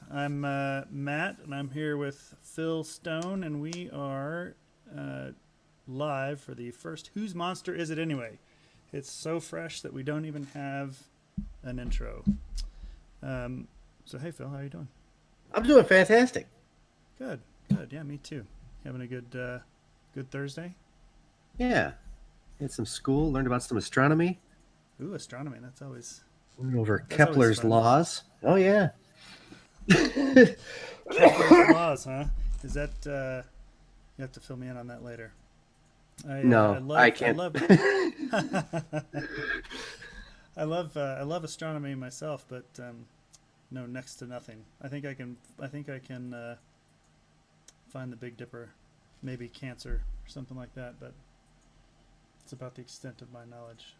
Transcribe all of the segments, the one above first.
I'm Matt, and I'm here with Phil Stone, and we are live for the first Whose Monster Is It Anyway? It's so fresh that we don't even have an intro. So, hey, Phil, how you doing? I'm doing fantastic. Good, good. Yeah, me too. Having a good Thursday? Yeah. Had some school, learned about some astronomy, Ooh, astronomy. learned over That's always Kepler's fun. laws. Oh, yeah. Kepler's laws, huh? Is that you have to fill me in on that later. I No, I love I can't. love I love astronomy myself, but no, next to nothing. I think I can find the Big Dipper, maybe Cancer or something like that, but it's about the extent of my knowledge.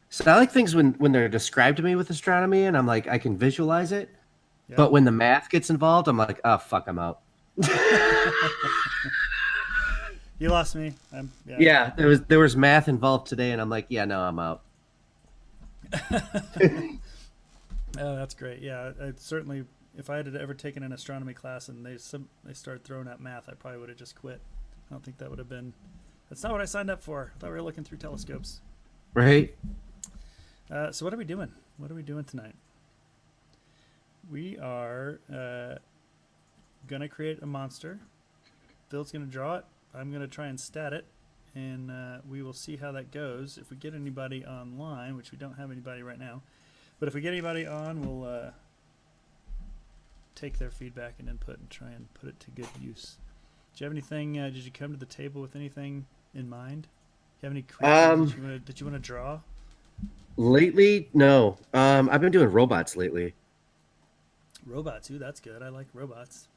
So I like things when they're described to me with astronomy and I'm like, I can visualize it. Yeah. But when the math gets involved, I'm like, oh, fuck, I'm out. You lost me. Yeah. Yeah, there was math involved today, and I'm like, yeah, no, I'm out. Oh, that's great. Yeah, I certainly. If I had ever taken an astronomy class and they started throwing out math, I probably would have just quit. I don't think that would have been. That's not what I signed up for. I thought we were looking through telescopes. Right? So what are we doing? What are we doing tonight? We are gonna create a monster. Phil's gonna draw it. I'm gonna try and stat it, and we will see how that goes. If we get anybody online, which we don't have anybody right now, but if we get anybody on, we'll take their feedback and input and try and put it to good use. Do you have anything? Did you come to the table with anything in mind? Do you have any creatures Um, that you want to draw? Lately, no. I've been doing robots lately. Robots. Ooh, that's good. I like robots.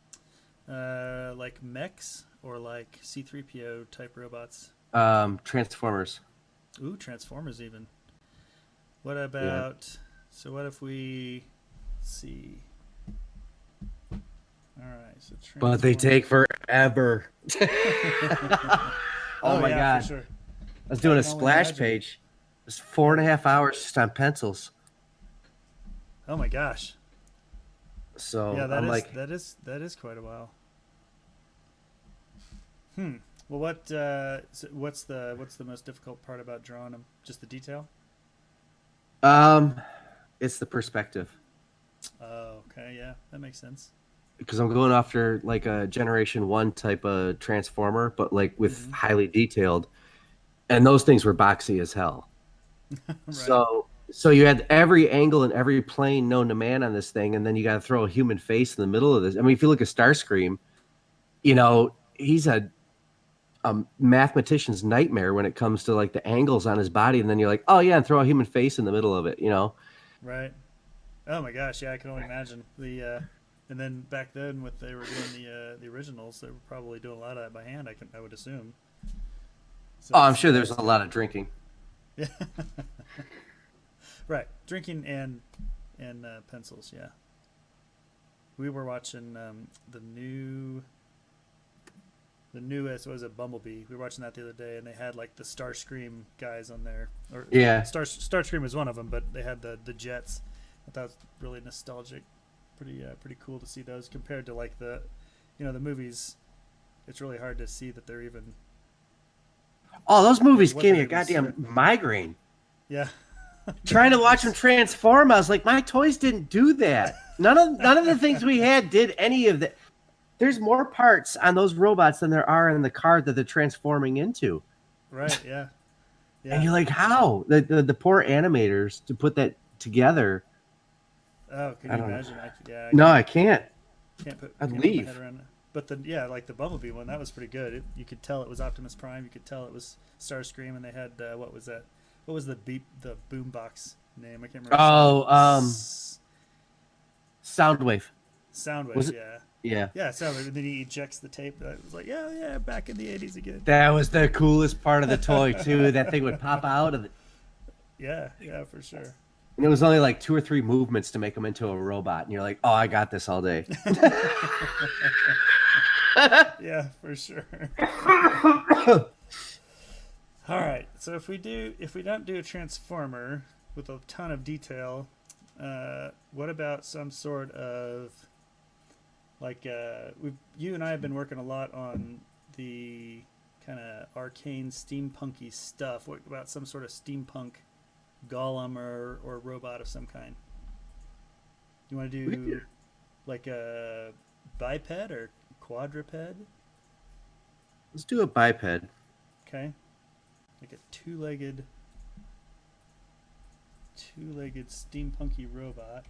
Like mechs or like C3PO type robots. Transformers. Ooh, Transformers even. What Yeah. about? So what if we let's see? All right, so But they Transformers. take forever. Oh Oh my yeah, for god. sure. I was I doing a can only splash imagine. page. It's four and a Oh, half hours just on pencils. oh my gosh. So Yeah, I'm like, that is quite a while. Hmm. Well, what's the most difficult part about drawing them? Just the detail? um, it's the perspective Oh, okay, yeah, that makes sense. because I'm going after like a Generation One type of transformer, but like with Mm-hmm. highly detailed, and those things were boxy as hell. Right. So you had every angle and every plane known to man on this thing, and then you got to throw a human face in the middle of this. I mean, if you look at Starscream, he's a mathematician's nightmare when it comes to like the angles on his body, and then you're like, oh yeah, and throw a human face in the middle of it. Right. Oh my gosh, yeah, I can only imagine and then back then, with they were doing the originals, they were probably doing a lot of that by hand. I would assume. So Oh, I'm that's sure there's that's a good. lot of drinking. Yeah. Right. Drinking and pencils. Yeah. We were watching the newest was a Bumblebee. We were watching that the other day, and they had like the Starscream guys on there, or Yeah. Starscream was one of them, but they had the jets. I thought it was really nostalgic, pretty cool to see those compared to like the movies. It's really hard to see that they're even Oh, those movies what gave they're me a even goddamn scripted. migraine. Yeah, Trying to watch them transform, I was like, my toys didn't do that. None of the things we had did any of that. There's more parts on those robots than there are in the car that they're transforming into. right. Yeah, And yeah. you're like, how? The poor animators to put that together. Oh, can I you don't know. imagine? Yeah, I No, I can't. I'd can't put my head leave. around it. But like the Bumblebee one, that was pretty good. You could tell it was Optimus Prime. You could tell it was Starscream, and they had what was that? What was the boombox name? I can't remember. Oh, Soundwave. Was Soundwave. it? Yeah, Yeah. yeah. Soundwave. And then he ejects the tape. I was like, yeah, yeah, back in the '80s again. That was the coolest part of the toy too. That thing would pop out of Yeah, yeah, for sure. and it was only like two or three movements to make him into a robot. And you're like, oh, I got this all day. Yeah, for sure. All right. So if we don't do a transformer with a ton of detail, what about some sort of Like you and I have been working a lot on the kind of arcane steampunky stuff. What about some sort of steampunk golem or robot of some kind? You want to We could do like a biped or quadruped? Let's do a biped. Okay, like a two-legged steampunky robot.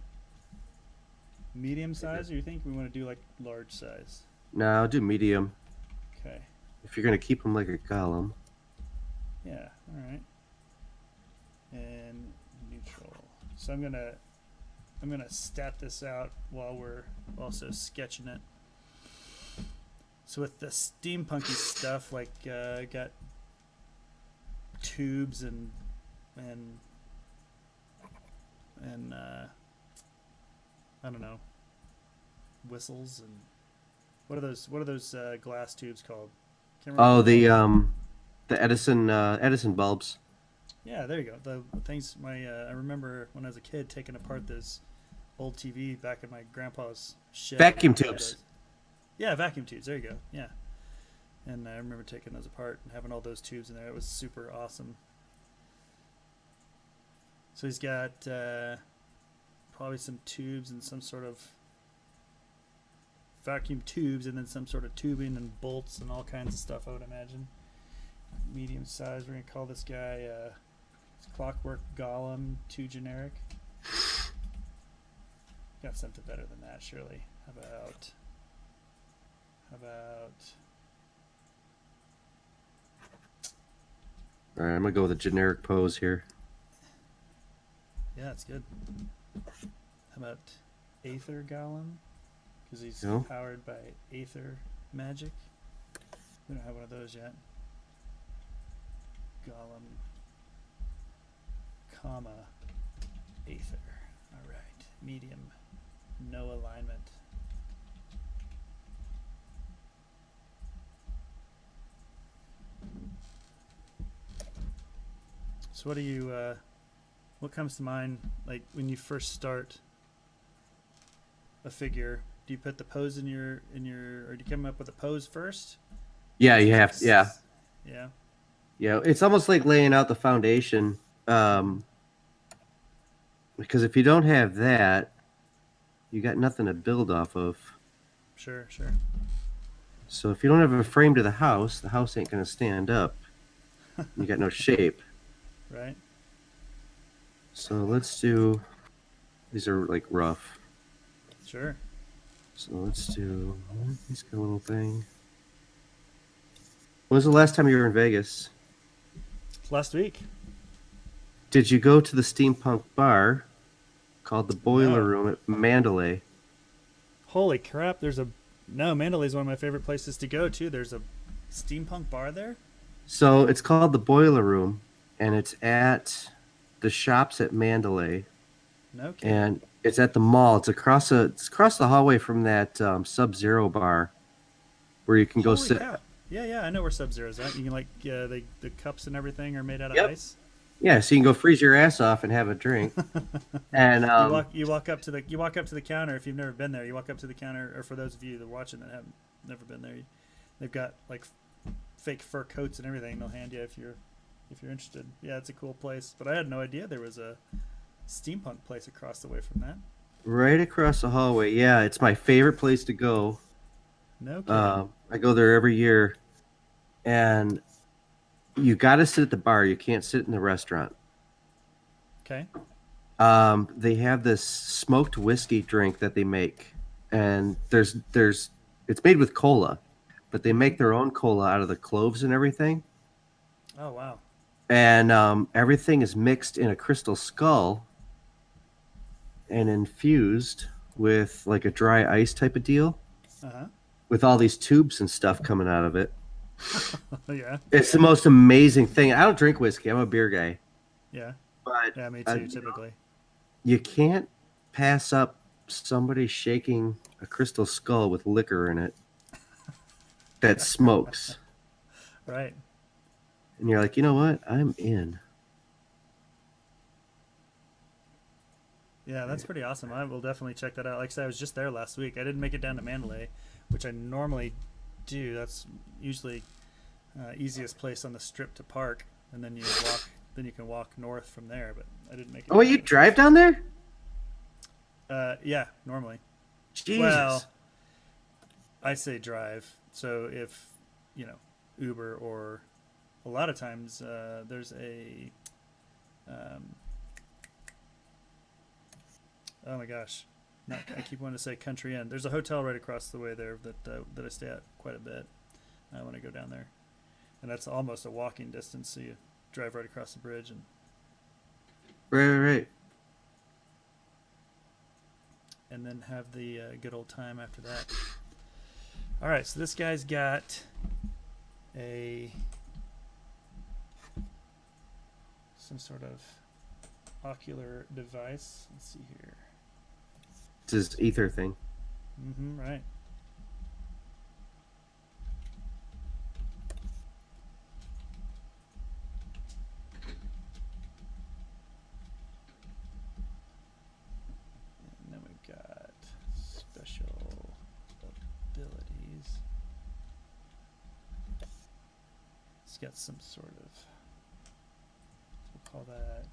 Medium size, or you think we want to do like large size? No, I'll do medium. Okay. If you're gonna keep him like a golem. Yeah. All right. And neutral. So I'm gonna stat this out while we're also sketching it. So with the steampunky stuff, like got tubes and I don't know, whistles and what are those glass tubes called? Can't remember. Oh, the Edison bulbs. Yeah, there you go. The things I remember when I was a kid taking apart this old TV back in my grandpa's shed. Vacuum tubes. Yeah, vacuum tubes. There you go. Yeah, and I remember taking those apart and having all those tubes in there. It was super awesome. So he's got probably some tubes and some sort of vacuum tubes, and then some sort of tubing and bolts and all kinds of stuff, I would imagine. Medium size. We're gonna call this guy Clockwork Golem. Too generic. Got something better than that, surely. How about All right, I'm gonna go with a generic pose here. yeah, it's good. How about Aether Golem? Because he's No. powered by Aether magic. We don't have one of those yet. Golem, comma, Aether. All right, medium, no alignment. So what do you? What comes to mind, like when you first start a figure? Do you put the pose in your, or do you come up with a pose first? Yeah, you have. Yeah, Yeah. yeah. It's almost like laying out the foundation. Because if you don't have that, you got nothing to build off of. Sure. So if you don't have a frame to the house ain't gonna stand up. You got no shape. Right. So let's do. These are like rough. Sure. So let's do. Let's get a little thing. When was the last time you were in Vegas? Last week. Did you go to the steampunk bar called the Boiler No. Room at Mandalay? Holy crap! No. Mandalay's one of my favorite places to go to. There's a steampunk bar there. So it's called the Boiler Room, and it's at the shops at Mandalay, No kidding. and it's at the mall. It's across the hallway from that Sub-Zero bar, where you can go Holy sit. cow. Yeah. I know where Sub-Zero's at. You can like the cups and everything are made out of Yep. ice. Yeah, so you can go freeze your ass off and have a drink. And You walk up to the counter. If you've never been there, you walk up to the counter. Or for those of you that are watching that haven't never been there, they've got like fake fur coats and everything. They'll hand you if you're interested. Yeah, it's a cool place. But I had no idea there was a steampunk place across the way from that. right across the hallway. Yeah, it's my favorite place to go. No kidding. I go there every year, and you got to sit at the bar. You can't sit in the restaurant. Okay. They have this smoked whiskey drink that they make, and there's it's made with cola, but they make their own cola out of the cloves and everything, Oh wow. and everything is mixed in a crystal skull and infused with like a dry ice type of deal, Uh with all these tubes and stuff coming out of it. huh. Yeah. It's the most amazing thing. I don't drink whiskey. I'm a beer guy, Yeah. but Yeah. Me too. Typically. you can't pass up somebody shaking a crystal skull with liquor in it that smokes. Right. And you're like, you know what? I'm in. Yeah, that's pretty awesome. I will definitely check that out. Like I said, I was just there last week. I didn't make it down to Mandalay, which I normally do. That's usually easiest place on the strip to park, and then you walk. Then you can walk north from there. But I didn't make it. Oh, you drive down there? Yeah, normally. Jesus. Well, I say drive. So if Uber, or a lot of times there's a oh my gosh, I keep wanting to say Country Inn. There's a hotel right across the way there that I stay at quite a bit when I go down there, and that's almost a walking distance. So you drive right across the bridge Right. and then have the good old time after that. All right, so this guy's got some sort of ocular device. Let's see here. It's his Aether thing. Right. And then we got special abilities. It's got some sort of, we'll call that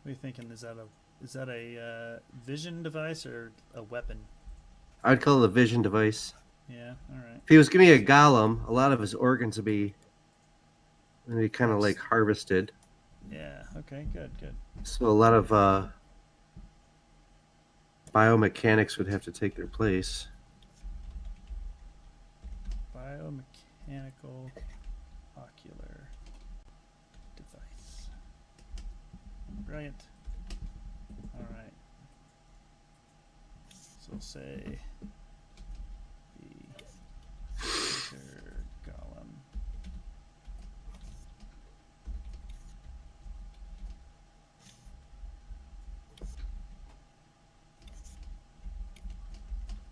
what are you thinking? Is that a vision device or a weapon? I'd call it a vision device. Yeah, all right. If he was giving me a golem, a lot of his organs would be kind of like harvested. Yeah, okay, good. So a lot of biomechanics would have to take their place. Biomechanical ocular device. Brilliant. All right. So we'll say the Aether Golem.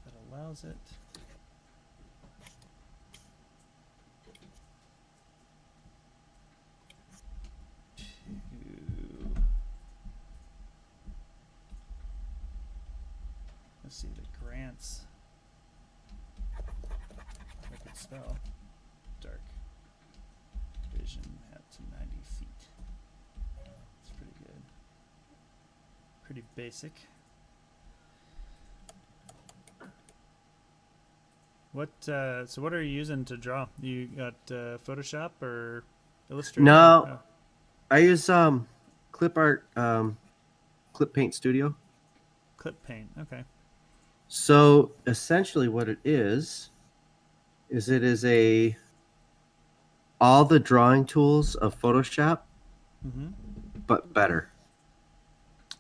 That allows it to, let's see, the grants, I could spell, dark vision out to 90 feet. It's pretty good. Pretty basic. So what are you using to draw? You got Photoshop or Illustrator? No, Oh, I use Clip Art, Clip Paint Studio. Clip Paint. Okay. So essentially, what it is it is all the drawing tools of Photoshop, but better.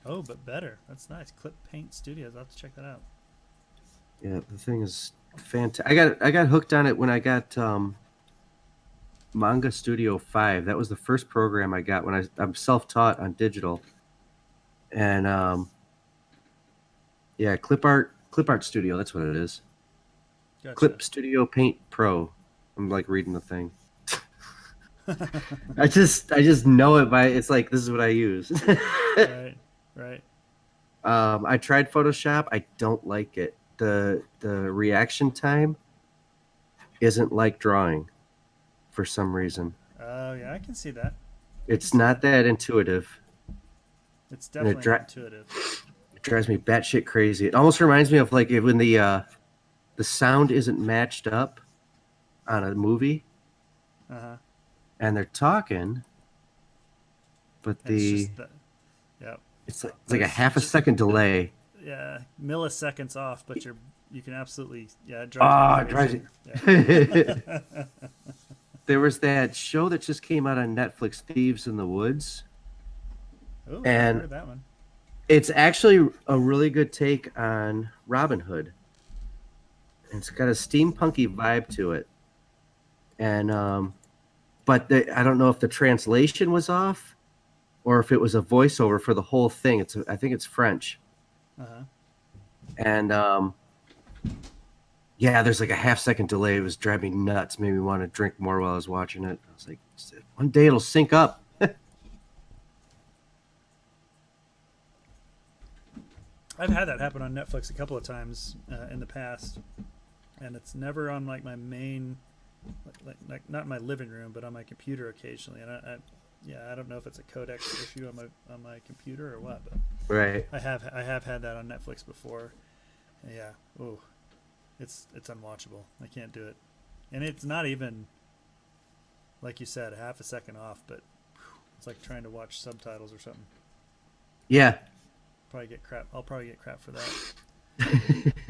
Oh, but better. That's nice. Clip Paint Studios. I'll have to check that out. Yeah, the thing is fantastic. I got hooked on it when I got Manga Studio 5. That was the first program I got when I'm self-taught on digital. And yeah, Clip Art Studio, that's what it is. Gotcha. Clip Studio Paint Pro. I'm like reading the thing. I just know it by, it's like, this is what I use. Right. I tried Photoshop. I don't like it. The reaction time isn't like drawing for some reason. Oh, yeah, I can see that. It's not that intuitive. It's definitely intuitive. It drives me batshit crazy. It almost reminds me of like when the sound isn't matched up on a movie, and they're talking, but it's like a half a second delay. Yeah, milliseconds off, but you can absolutely it drives you. Yeah. There was that show that just came out on Netflix, Thieves in the Woods. Oh, and I heard that one. It's actually a really good take on Robin Hood. It's got a steampunky vibe to it, and but I don't know if the translation was off or if it was a voiceover for the whole thing. I think it's French. And yeah, there's like a half-second delay. It was driving me nuts. Made me want to drink more while I was watching it. I was like, one day it'll sync up. I've had that happen on Netflix a couple of times in the past, and it's never on like my main, like not my living room, but on my computer occasionally. And I don't know if it's a codex issue on my computer or what, but Right. I have had that on Netflix before. Yeah. Oh, it's unwatchable. I can't do it, and it's not even like you said, half a second off, but it's like trying to watch subtitles or something. Yeah. I'll probably get crap for that.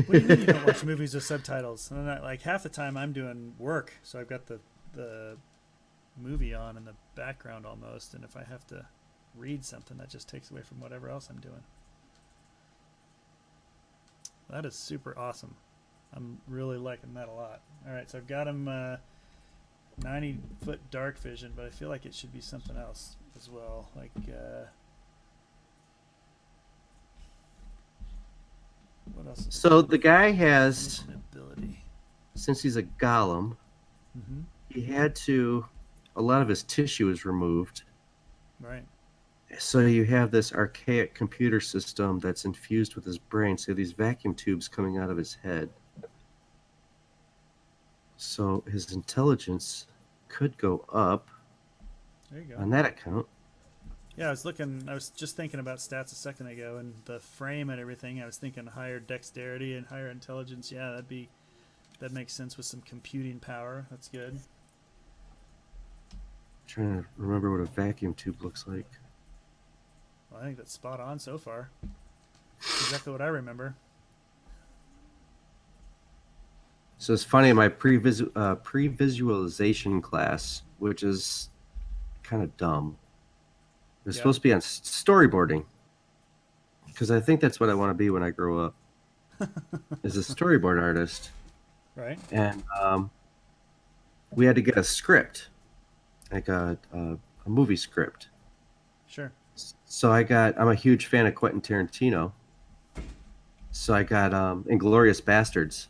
What do you mean you don't watch movies with subtitles? And like half the time I'm doing work, so I've got the movie on in the background almost, and if I have to read something, that just takes away from whatever else I'm doing. That is super awesome. I'm really liking that a lot. All right, so I've got him 90-foot dark vision, but I feel like it should be something else as well. Like, what else? So the guy has, ability. since he's a golem, Mm-hmm. he had to, a lot of his tissue is removed. Right. So you have this archaic computer system that's infused with his brain. So these vacuum tubes coming out of his head. So his intelligence could go up There you go. on that account. Yeah, I was just thinking about stats a second ago, and the frame and everything. I was thinking higher dexterity and higher intelligence. Yeah, that makes sense with some computing power. That's good. Trying to remember what a vacuum tube looks like. Well, I think that's spot on so far. Exactly what I remember. So it's funny, in my pre-visualization class, which is kind of dumb. It's supposed to be on storyboarding, because I think that's what I want to be when I grow up, is a storyboard artist. Right. And we had to get a script, like a movie script. Sure. So I'm a huge fan of Quentin Tarantino. So I got Inglourious Bastards.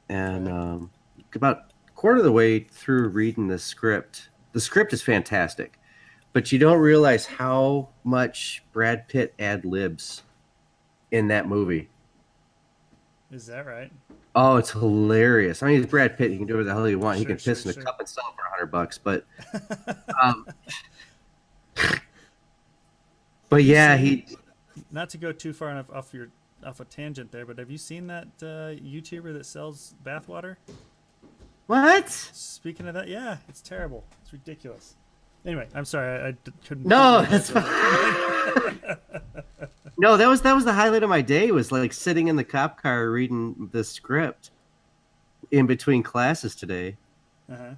And about a quarter of the way through reading the script is fantastic, but you don't realize how much Brad Pitt ad-libs in that movie. Is that right? Oh, it's hilarious. I mean, he's Brad Pitt. He can do whatever the hell he wants. He Sure, can piss sure, in a sure. cup and sell it for $100. But yeah, he. Not to go too far enough off a tangent there, but have you seen that YouTuber that sells bathwater? What? Speaking of that, yeah, it's terrible. It's ridiculous. Anyway, I'm sorry, I couldn't. No, that's fine. No, that was the highlight of my day. Was like sitting in the cop car reading the script in between classes today. Uh-huh.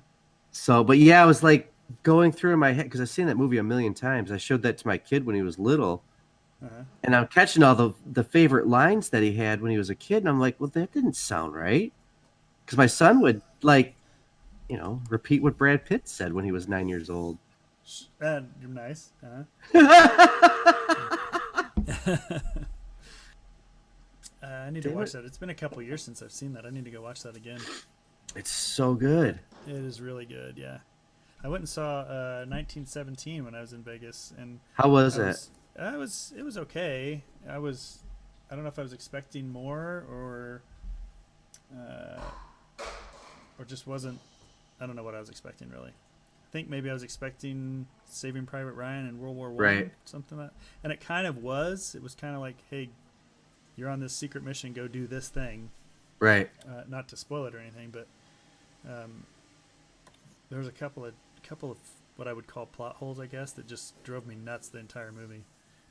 So, but yeah, I was like going through in my head because I've seen that movie a million times. I showed that to my kid when he was little, and I'm catching all the favorite lines that he had when he was a kid, and I'm like, well, that didn't sound right, because my son would repeat what Brad Pitt said when he was 9 years old. And you're nice. I need to watch that. It's been a couple years since I've seen that. I need to go watch that again. It's so good. It is really good. Yeah, I went and saw 1917 when I was in Vegas, and how was it? It was okay. I don't know if I was expecting more or just wasn't. I don't know what I was expecting really. I think maybe I was expecting Saving Private Ryan and World War I, right? Something like that. And it kind of was. It was kind of like, hey, you're on this secret mission. Go do this thing. Right. Not to spoil it or anything, but there was a couple of what I would call plot holes, I guess, that just drove me nuts the entire movie.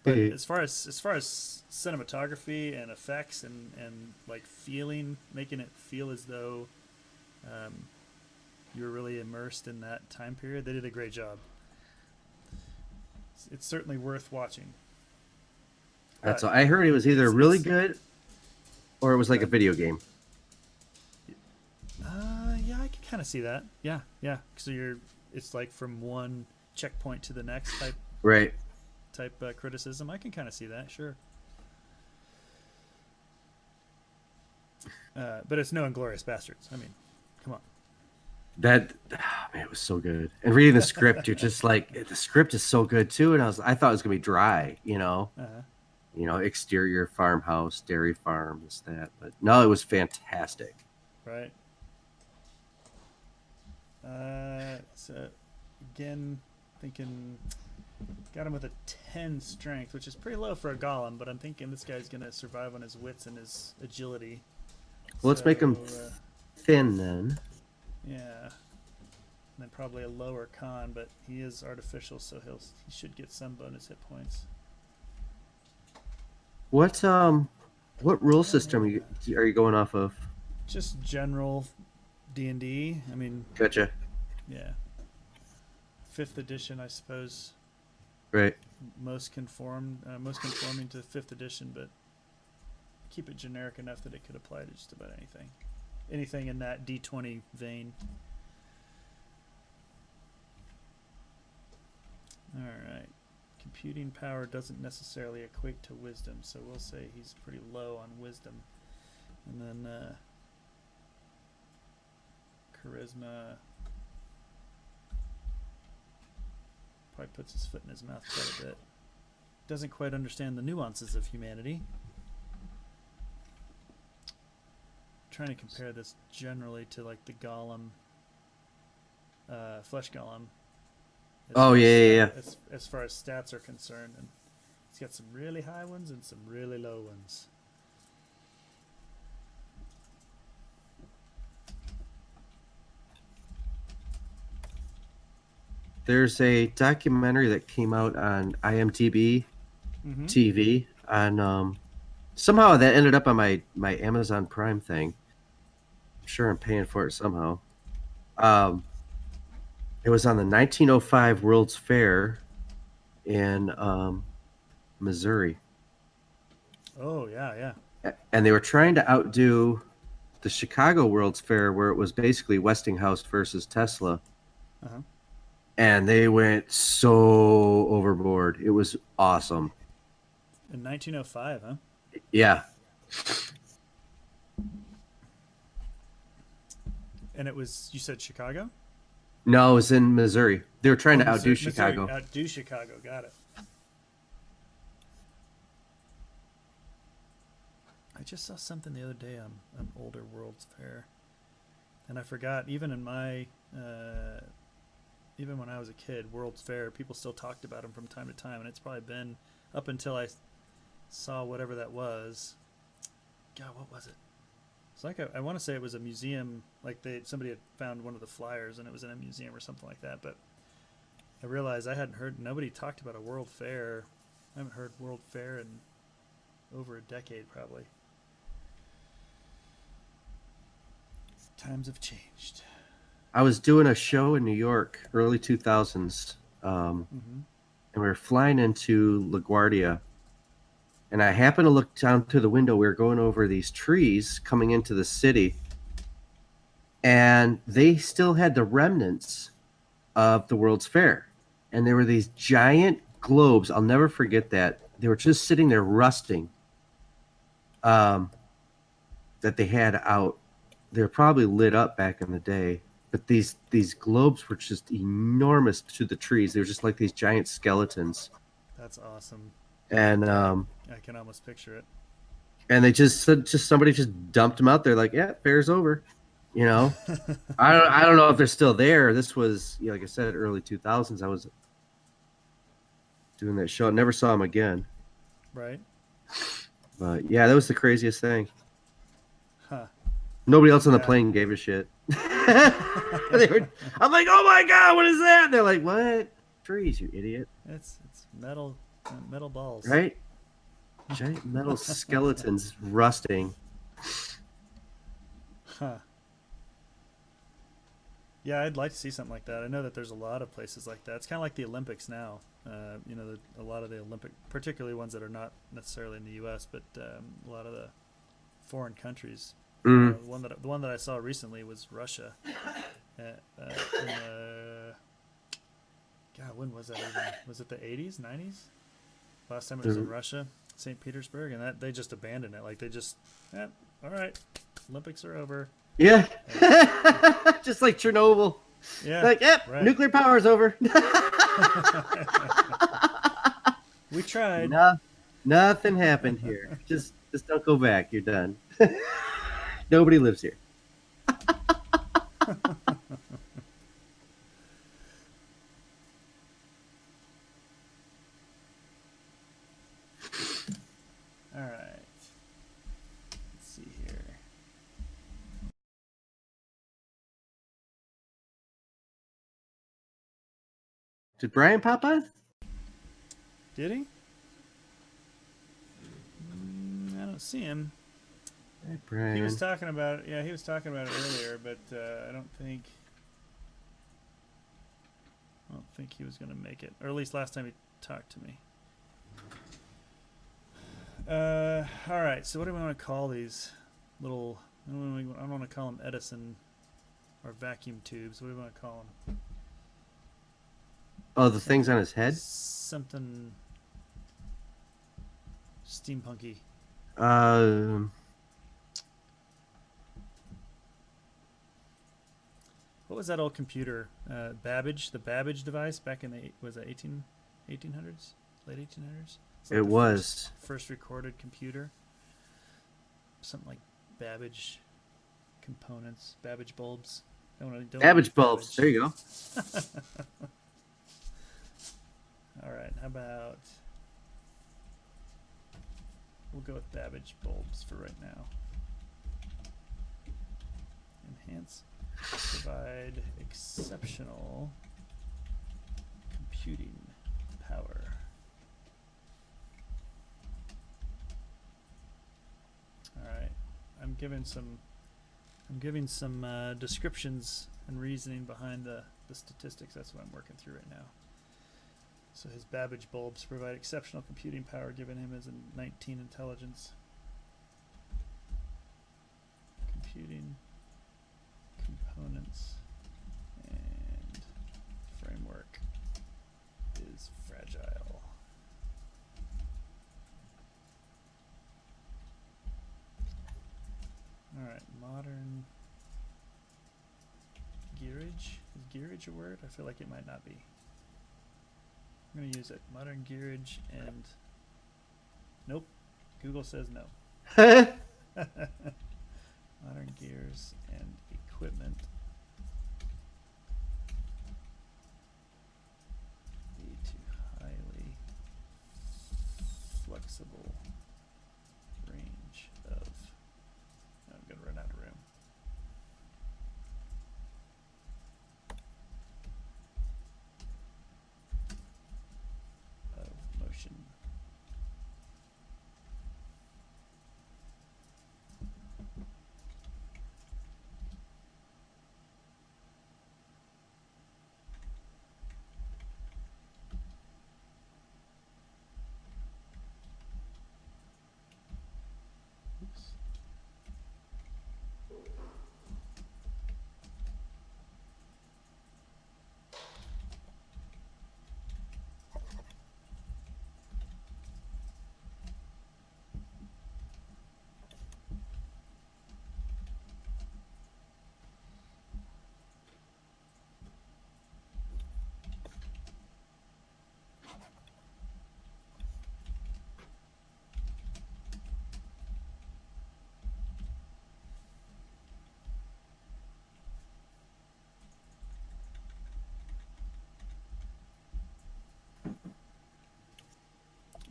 But as far as cinematography and effects and like making it feel as though you were really immersed in that time period, they did a great job. It's certainly worth watching. That's all. I heard it was either really good or it was like a video game. Yeah, I can kind of see that. Yeah. So it's like from one checkpoint to the next type. Right. Type criticism. I can kind of see that. Sure. But it's no Inglorious Bastards. I mean, come on. That man, it was so good. And reading the script, you're just like, the script is so good too. And I thought it was gonna be dry, Uh-huh. exterior farmhouse, dairy farm, this that. But no, it was fantastic. Right. So again, thinking got him with a 10 strength, which is pretty low for a golem, but I'm thinking this guy's gonna survive on his wits and his agility. Well, let's make him thin then. Yeah. And then probably a lower con, but he is artificial, so he should get some bonus hit points. What rule system are you going off of? Just general D&D. I mean, Gotcha. yeah. 5th edition, I suppose. Right. Most conforming to 5th edition, but keep it generic enough that it could apply to just about anything in that D20 vein. All right. Computing power doesn't necessarily equate to wisdom, so we'll say he's pretty low on wisdom. And then charisma probably puts his foot in his mouth quite a bit. Doesn't quite understand the nuances of humanity. Trying to compare this generally to like the golem, flesh golem. As far as stats are concerned, and he's got some really high ones and some really low ones. There's a documentary that came out on IMDb TV on somehow that ended up on my Amazon Prime thing. I'm sure I'm paying for it somehow. It was on the 1905 World's Fair in Missouri. Oh, yeah. And they were trying to outdo the Chicago World's Fair, where it was basically Westinghouse versus Tesla. Uh-huh. And they went so overboard. It was awesome. In 1905, huh? Yeah. And it was, you said Chicago? No, it was in Missouri. They were trying to outdo Missouri, Chicago. Outdo Chicago, got it. I just saw something the other day on an older World's Fair, and I forgot. Even in my, even when I was a kid, World's Fair, people still talked about them from time to time, and it's probably been up until I saw whatever that was. God, what was it? It's like I want to say it was a museum. Like somebody had found one of the flyers, and it was in a museum or something like that. But I realized I hadn't heard. Nobody talked about a World Fair. I haven't heard World Fair in over a decade, probably. Times have changed. I was doing a show in New York, early 2000s, and we were flying into LaGuardia. And I happened to look down through the window. We were going over these trees coming into the city. And they still had the remnants of the World's Fair. And there were these giant globes. I'll never forget that. They were just sitting there rusting that they had out. They were probably lit up back in the day. But these globes were just enormous to the trees. They were just like these giant skeletons. That's awesome. And I can almost picture it. And they just somebody just dumped them out there, like, yeah, fair's over. I don't know if they're still there. This was, like I said, early 2000s. I was doing that show. I never saw them again. Right. But yeah, that was the craziest thing. Huh. Nobody else on the plane gave a shit. I'm like, oh my god, what is that? And they're like, what? Trees, you idiot. It's metal balls. Right? Giant metal skeletons rusting. Huh. Yeah, I'd like to see something like that. I know that there's a lot of places like that. It's kind of like the Olympics now. A lot of the Olympic, particularly ones that are not necessarily in the U.S., but a lot of the foreign countries. The one that I saw recently was Russia. God, when was that even? Was it the 80s, 90s? Last time it was in Russia, St. Petersburg, and that they just abandoned it. Like they just, all right, Olympics are over. Yeah. Just like Chernobyl. Yeah. Like, yep, right. nuclear power's over. We tried. No, nothing happened here. Just don't go back. You're done. Nobody lives here. All right. Let's see here. Did Brian pop on? Did he? I don't see him. Hey, Brian. He was talking about it. Yeah, he was talking about it earlier, but I don't think he was going to make it, or at least last time he talked to me. All right. So what do we want to call these little? I don't want to call them Edison or vacuum tubes. What do we want to call them? Oh, the things on his head? Something steampunky. What was that old computer? Babbage, the Babbage device back in the was it 1800s, late 1800s? It was first recorded computer. Something like Babbage components, Babbage bulbs. Babbage bulbs. There you go. All right. How about we'll go with Babbage bulbs for right now. Enhance. Provide exceptional computing power. All right, I'm giving some descriptions and reasoning behind the statistics. That's what I'm working through right now. So his Babbage bulbs provide exceptional computing power, given him as a 19 intelligence. Computing components and framework is fragile. All right, modern gearage. Is gearage a word? I feel like it might not be. I'm going to use it. Modern gearage and nope. Google says no. Modern gears and equipment lead to highly flexible range of. I'm going to run out of room. Of motion. Oops.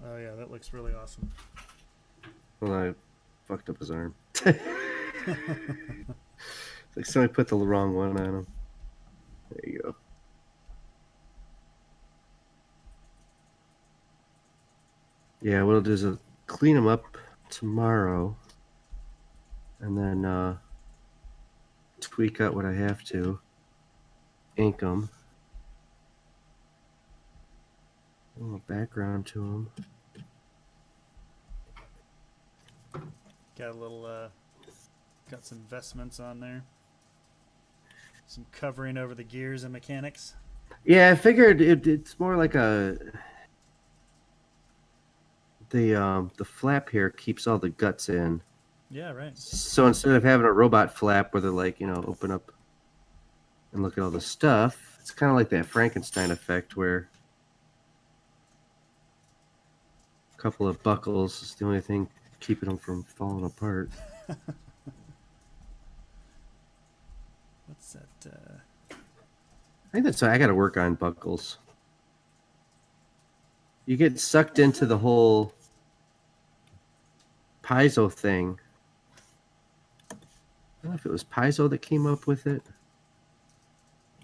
Oh yeah, that looks really awesome. Well, I fucked up his arm. It's like somebody put the wrong one on him. There you go. Yeah, what I'll do is I'll clean them up tomorrow, and then tweak out what I have to, ink them, a little background to them. Got a little, got some vestments on there. Some covering over the gears and mechanics. Yeah, I figured it's more like the flap here keeps all the guts in. Yeah, right. So instead of having a robot flap where they're like, open up and look at all the stuff, it's kind of like that Frankenstein effect where a couple of buckles is the only thing keeping them from falling apart. What's that? I think that's why I got to work on buckles. You get sucked into the whole piezo thing. I don't know if it was piezo that came up with it.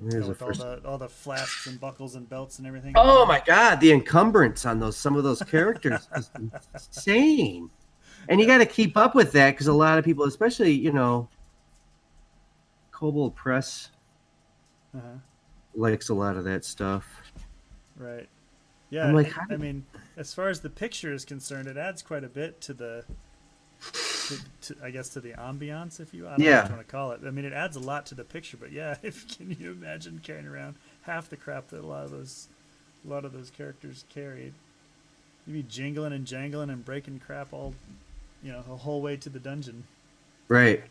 Yeah, There's a with first. all the flasps and buckles and belts and everything. Oh my god, the encumbrance on some of those characters is insane. And you got to keep up with that because a lot of people, especially Kobold Press, Uh-huh. likes a lot of that stuff. Right. I'm Yeah, like, how I did... mean, as far as the picture is concerned, it adds quite a bit to the, I guess, to the ambiance, if you, I don't know what Yeah, you want to call it. I mean, it adds a lot to the picture, but yeah, if can you imagine carrying around half the crap that a lot of those characters carried? You'd be jingling and jangling and breaking crap all, the whole way to the dungeon. right.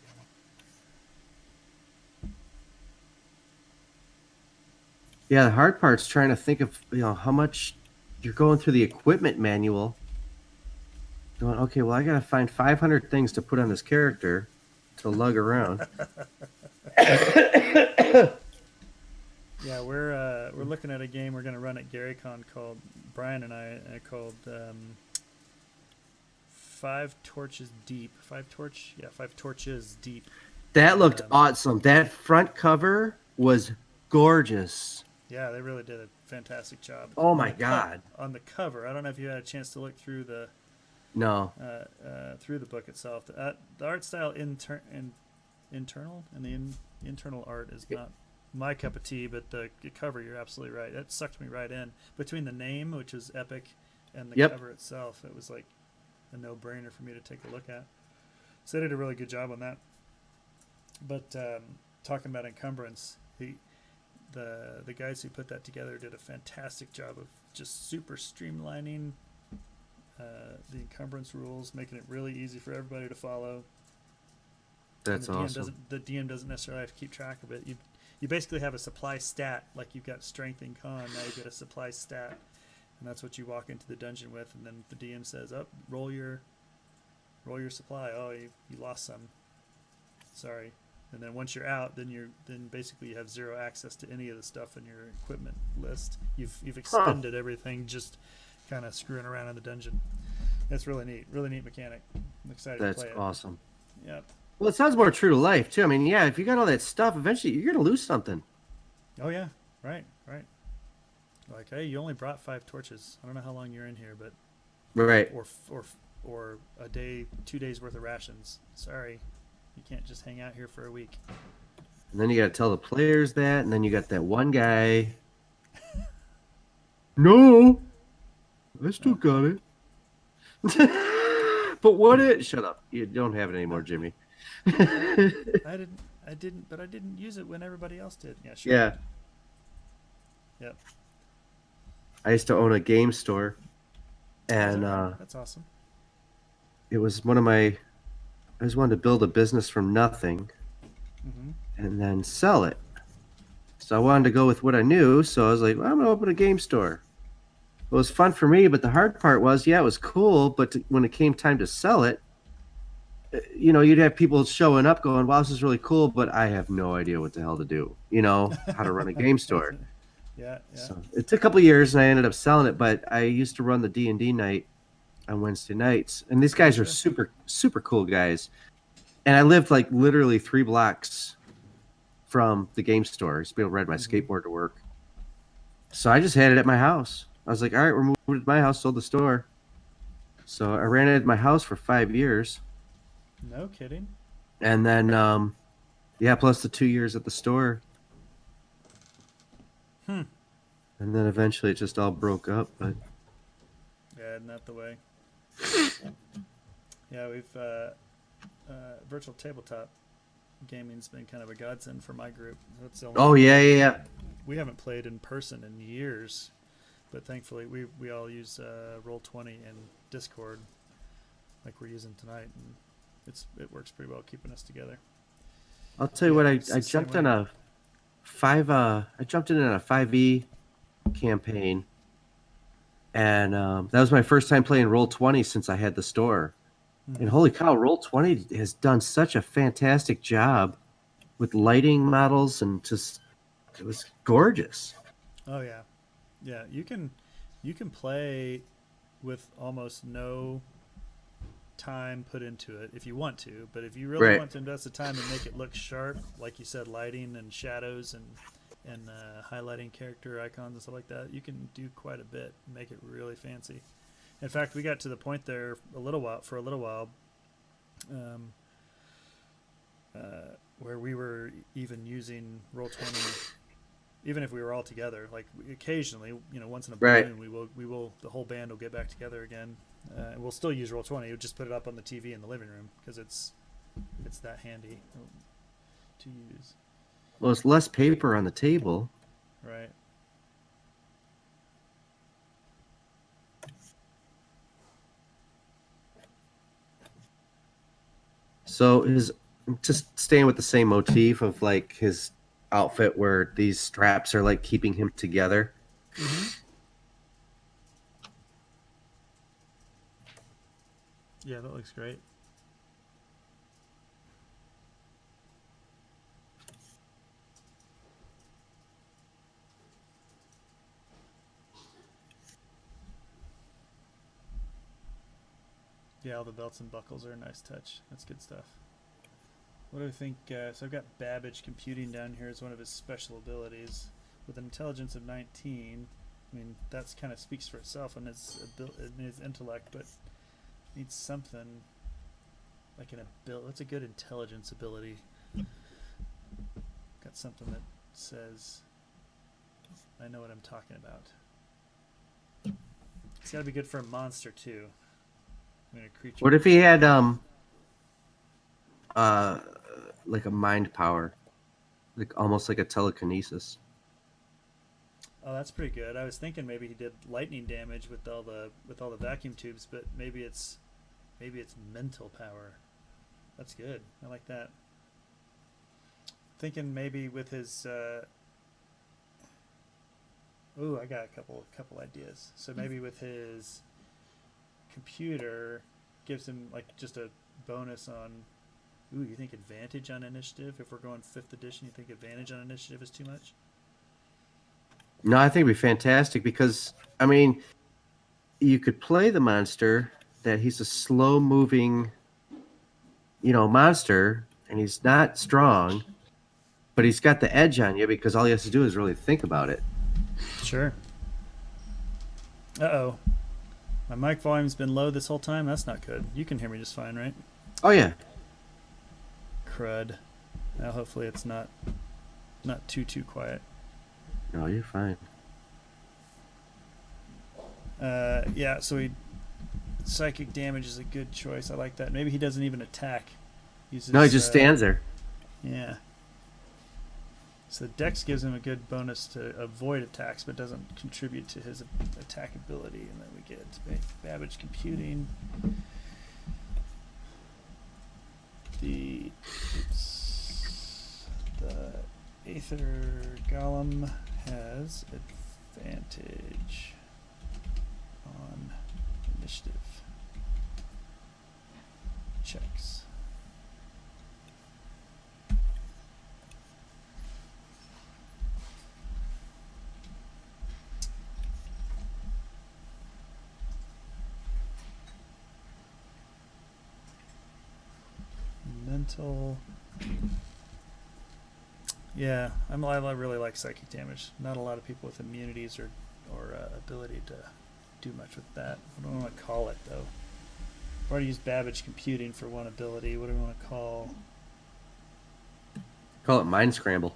Yeah, the hard part's trying to think of how much you're going through the equipment manual. Going, okay, well, I got to find 500 things to put on this character to lug around. Yeah, we're looking at a game we're gonna run at GaryCon called Brian and I called Five Torches Deep. Five Torches Deep. That looked Um, awesome. That front cover was gorgeous. yeah, they really did a fantastic job Oh on my the god. on the cover. I don't know if you had a chance to look through No. the book itself. The art style internal and the internal art is not my cup of tea, but the cover, you're absolutely right. That sucked me right in. Between the name, which is epic, and the Yep. cover itself, it was like a no-brainer for me to take a look at. So they did a really good job on that. But talking about encumbrance, the guys who put that together did a fantastic job of just super streamlining the encumbrance rules, making it really easy for everybody to follow. That's And awesome. the DM doesn't necessarily have to keep track of it. You basically have a supply stat, like you've got strength and con. Now you get a supply stat, and that's what you walk into the dungeon with. And then the DM says, "Up, roll your supply. Oh, you lost some. Sorry." And then once you're out, then basically you have zero access to any of the stuff in your equipment list. You've expended everything just kind of screwing around in the dungeon. That's really neat mechanic. I'm excited That's to play it. awesome. Yep. Well, it sounds more true to life too. I mean, yeah, if you got all that stuff, eventually you're gonna lose something. Oh yeah, right. Like, hey, you only brought 5 torches. I don't know how long you're in here, but Right. or a day, 2 days worth of rations. Sorry, you can't just hang out here for a week. And then you got to tell the players that, and then you got that one guy. No, I still got it. But what it? Shut up! You don't have it anymore, Jimmy. But I didn't use it when everybody else did. Yeah, sure. Yeah, Yep. I used to own a game store, and That's awesome. it was one of my. I just wanted to build a business from nothing, Mm-hmm. and then sell it. So I wanted to go with what I knew. So I was like, well, I'm gonna open a game store. It was fun for me, but the hard part was, yeah, it was cool. But when it came time to sell it, you'd have people showing up going, wow, this is really cool, but I have no idea what the hell to do, how to run a game store. Yeah. So it took a couple of years and I ended up selling it, but I used to run the D&D night on Wednesday nights. And these guys are Sure. super, super cool guys. And I lived like literally 3 blocks from the game store. I used to be able to ride my skateboard to work. So I just had it at my house. I was like, all right, we're moving to my house, sold the store. So I ran it at my house for 5 years. No kidding. And then, plus the 2 years at the store. Hmm. And then eventually it just all broke up. But Yeah, not the way. Yeah, we've virtual tabletop gaming's been kind of a godsend for my group. That's the only yeah. we haven't played in person in years, but thankfully we all use Roll20 and Discord, like we're using tonight, and it works pretty well keeping us together. I'll tell you what, It's I the same jumped way. in a I jumped in a 5e campaign, and that was my first time playing Roll20 since I had the store. And Mhm. holy cow, Roll20 has done such a fantastic job with lighting models, and just it was gorgeous. Oh yeah, yeah. You can play with almost no time put into it if you want to, but if you really Right. want to invest the time and make it look sharp, like you said, lighting and shadows and highlighting character icons and stuff like that, you can do quite a bit and make it really fancy. In fact, we got to the point there a little while, um, where we were even using Roll20, even if we were all together. Like occasionally, once in a blue Right. moon, we will the whole band will get back together again, and we'll still use Roll20. We'll just put it up on the TV in the living room because it's that handy to use, Well, it's less paper on the table. right? So his just staying with the same motif of like his outfit where these straps are like keeping him together. Mm-hmm. Yeah, that looks great. Yeah, all the belts and buckles are a nice touch. That's good stuff. What do I think? So I've got Babbage computing down here as one of his special abilities. With an intelligence of 19, I mean, that's kind of speaks for itself in his intellect, but needs something like an ability. What's a good intelligence ability? Got something that says, I know what I'm talking about. It's got to be good for a monster, too. I mean, a creature. What if he had uh like a mind power, like almost like a telekinesis? Oh, that's pretty good. I was thinking maybe he did lightning damage with all the vacuum tubes, but maybe it's mental power. That's good. I like that. Thinking maybe with his ooh, I got a couple ideas. So maybe with his computer gives him like just a bonus on ooh, you think advantage on initiative? If we're going 5th edition, you think advantage on initiative is too much? No, I think it'd be fantastic because I mean, you could play the monster that he's a slow moving, monster, and he's not strong, but he's got the edge on you because all he has to do is really think about it. Sure. Uh-oh. My mic volume's been low this whole time. That's not good. You can hear me just fine, right? Oh yeah. Crud. Now hopefully it's not too quiet. No, you're fine. Yeah, so psychic damage is a good choice. I like that. Maybe he doesn't even attack. No, he just stands there. Yeah. So Dex gives him a good bonus to avoid attacks, but doesn't contribute to his attack ability. And then we get Babbage computing. The Aether Golem has advantage on initiative checks. Mental. Yeah, I really like psychic damage. Not a lot of people with immunities or ability to do much with that. What do I want to call it though? I've already used Babbage computing for one ability. What do I want to call? Call it mind scramble.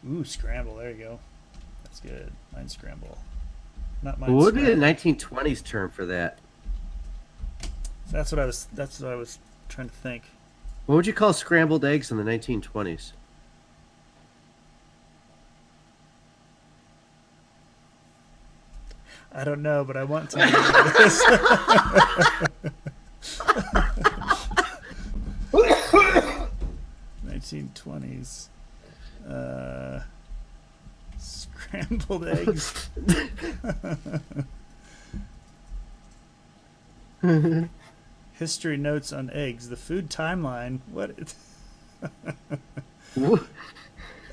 Ooh, scramble. There you go. That's good. Mind scramble. Not mind. What would be the scramble. 1920s term for that? That's what I was trying to think. What would you call scrambled eggs in the 1920s? I don't know, but I want to know this. 1920s. Scrambled eggs. History notes on eggs. The food timeline. What?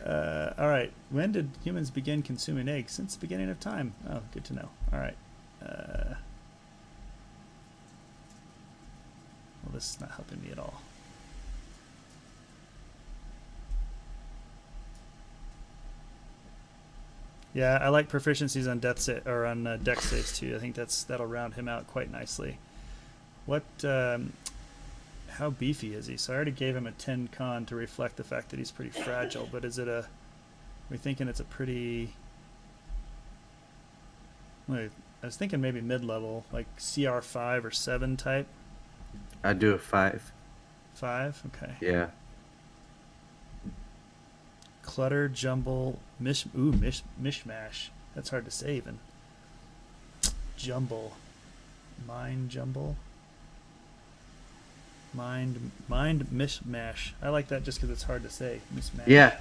All right. When did humans begin consuming eggs? Since the beginning of time. Oh, good to know. All right. Well, this is not helping me at all. Yeah, I like proficiencies on dex saves too. I think that'll round him out quite nicely. What? How beefy is he? So I already gave him a 10 con to reflect the fact that he's pretty fragile. But is it a? We're thinking it's a pretty. Wait, I was thinking maybe mid-level, like CR 5 or 7 type. I'd do a 5. 5, okay. Yeah. Clutter, jumble, mishmash. That's hard to say even. Jumble, mind jumble. Mind mishmash. I like that just because it's hard to say. Mismash. Yeah.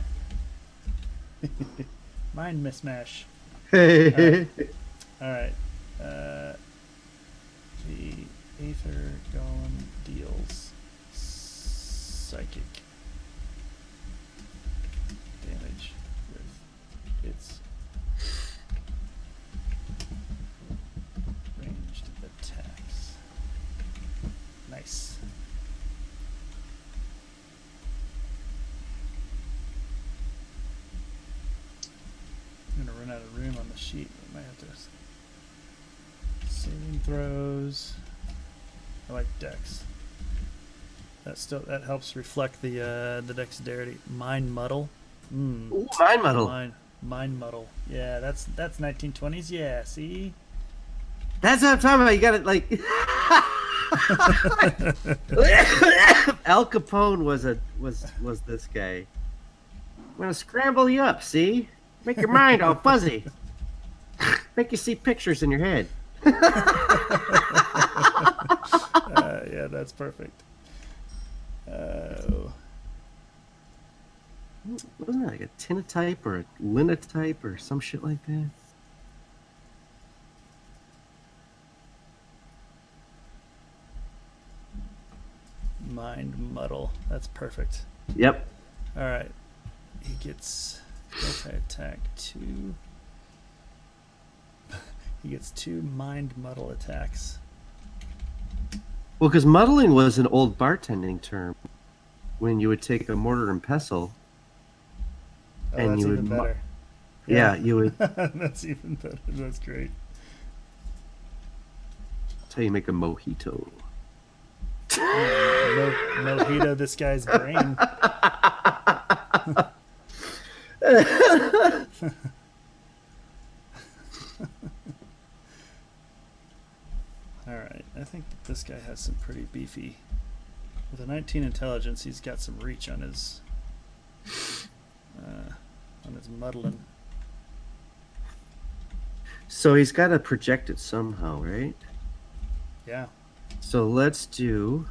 Mind mismash. All right. The Aether Golem deals psychic damage with its ranged attacks. Nice. I'm gonna run out of room on the sheet. I might have to. Saving throws. I like dex. That helps reflect the dexterity. Mind muddle. Ooh, mind muddle. Mind muddle. Yeah, that's 1920s. Yeah, see. That's what I'm talking about. You got it like. Al Capone was this guy. I'm gonna scramble you up. See, make your mind all fuzzy. Make you see pictures in your head. Yeah, that's perfect. Wasn't it like a tinotype or a linotype or some shit like that? Mind muddle. That's perfect. Yep. All right. He gets multi-attack 2. He gets 2 mind muddle attacks. Well, because muddling was an old bartending term when you would take a mortar and pestle. Oh, and that's you even would better. Yeah, you would. That's even better. That's great. That's how you make a mojito. Mojito this guy's brain. Alright, I think this guy has some pretty beefy. With a 19 intelligence, he's got some reach on his muddling. So he's got to project it somehow, right? Yeah. So let's do.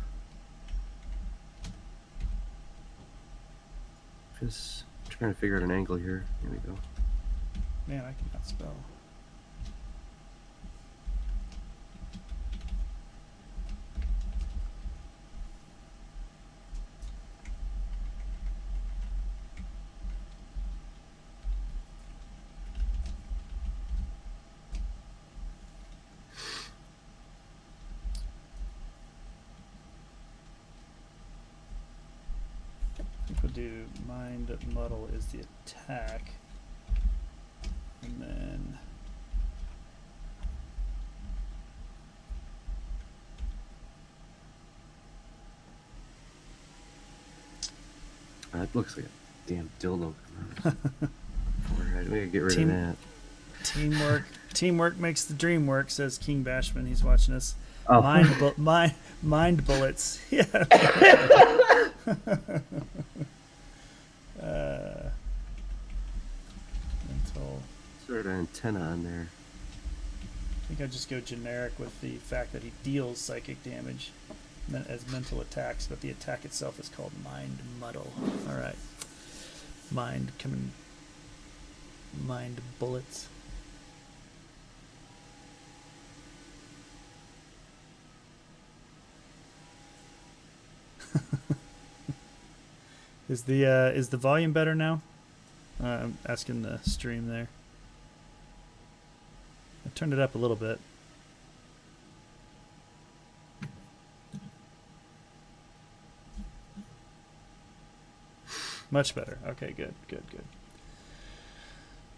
Just trying to figure out an angle here. Here we go. Man, I cannot spell. I think we'll do mind muddle is the attack. And then It looks like a damn dildo. Forehead. We gotta get rid of that. Teamwork makes the dream work, says King Bashman. He's watching us. Oh. Mind bullets. Yeah. Mental. Sort of antenna on there. I think I'll just go generic with the fact that he deals psychic damage. as mental attacks, but the attack itself is called Mind Muddle. All right. Mind bullets. Is the volume better now? I'm asking the stream there. I turned it up a little bit. Much better. Okay, good.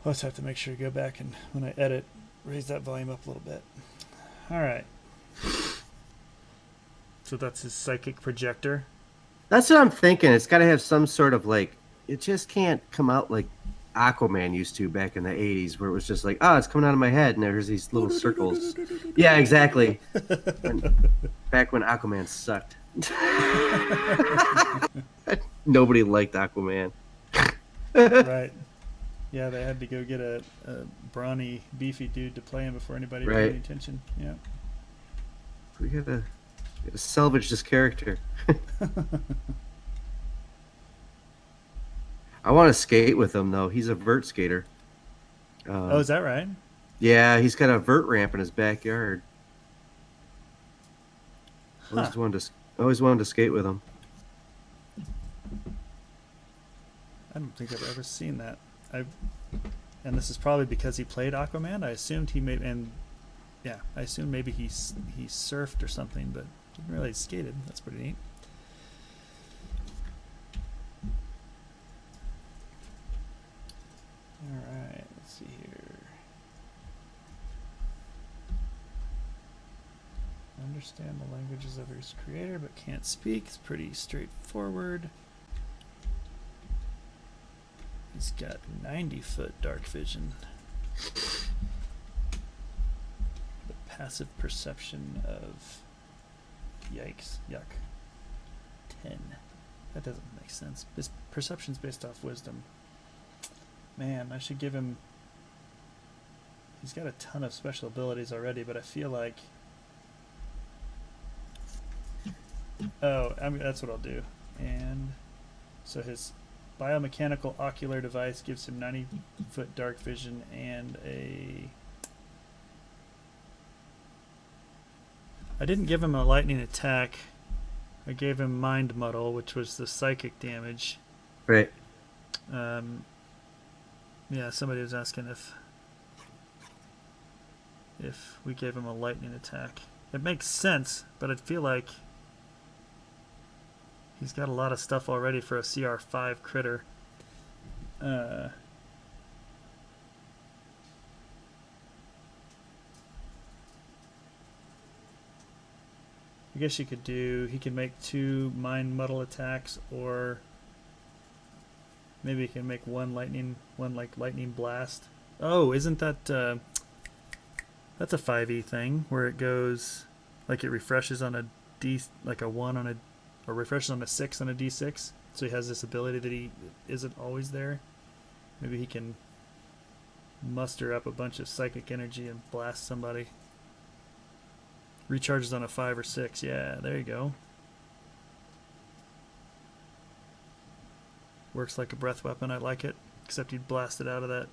I'll just have to make sure to go back and when I edit, raise that volume up a little bit. All right. So that's his psychic projector. That's what I'm thinking. It's got to have some sort of like. It just can't come out like Aquaman used to back in the 80s, where it was just like, oh, it's coming out of my head, and there's these little circles. Yeah, exactly. Back when Aquaman sucked. Nobody liked Aquaman. Right. Yeah, they had to go get a brawny, beefy dude to play him before anybody paid any attention. Yeah. We gotta salvage this character. I want to skate with him, though. He's a vert skater. Oh, is that right? Yeah, he's got a vert ramp in his backyard. Huh. Always wanted to skate with him. I don't think I've ever seen that. And this is probably because he played Aquaman. I assumed he made, and yeah, I assumed maybe he surfed or something, but didn't really skated. That's pretty neat. All right, let's see here. Understand the languages of his creator, but can't speak. It's pretty straightforward. He's got 90-foot dark vision. The passive perception of yikes, yuck. 10. That doesn't make sense. This perception's based off wisdom. Man, I should give him. He's got a ton of special abilities already, but I feel like. Oh, that's what I'll do. And so his biomechanical ocular device gives him 90-foot dark vision and a. I didn't give him a lightning attack. I gave him Mind Muddle, which was the psychic damage. Right. Yeah, somebody was asking if we gave him a lightning attack. It makes sense, but I feel like he's got a lot of stuff already for a CR5 critter. I guess you could do. He can make 2 Mind Muddle attacks, or maybe he can make one lightning blast. Oh, isn't that that's a 5e thing where it goes like it refreshes on a D, like a 1 on a, or refreshes on a 6 on a D6. So he has this ability that he isn't always there. Maybe he can muster up a bunch of psychic energy and blast somebody. Recharges on a 5 or 6. Yeah, there you go. Works like a breath weapon. I like it. Except he'd blast it out of that.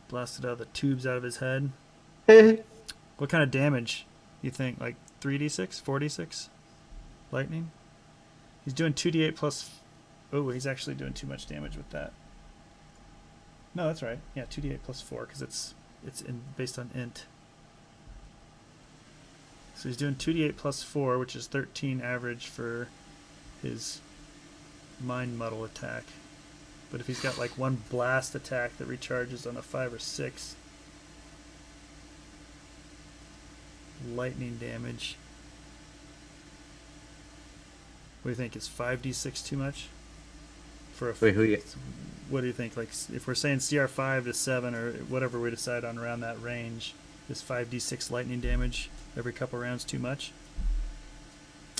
Blasted out of the tubes out of his head. What kind of damage you think? Like 3d6? 4d6? Lightning? He's doing 2d8 plus. Oh, he's actually doing too much damage with that. No, that's right. Yeah, 2d8 plus 4 because it's based on int. So he's doing 2d8 plus 4, which is 13 average for his Mind Muddle attack. But if he's got like one blast attack that recharges on a 5 or 6 lightning damage. What do you think? Is 5d6 too much? For a what do you think? Like if we're saying CR5 to 7 or whatever we decide on around that range, is 5d6 lightning damage every couple rounds too much?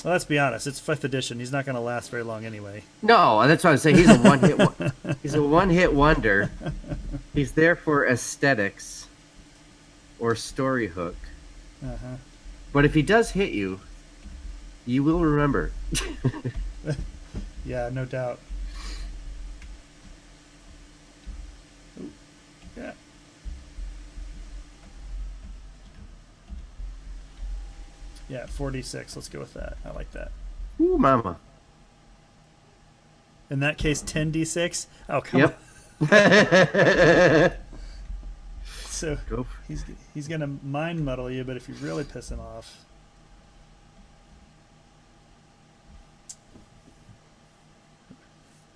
Well, let's be honest. It's 5th edition. He's not going to last very long anyway. No, that's what I'm saying. He's a one-hit. He's a one-hit wonder. He's there for aesthetics or story hook. Uh-huh. But if he does hit you, you will remember. Yeah, no doubt. Ooh, yeah. Yeah, 46. Let's go with that. I like that. Ooh, mama. In that case, 10d6. Oh, come Yep. on. So Go. he's gonna mind muddle you, but if you really piss him off,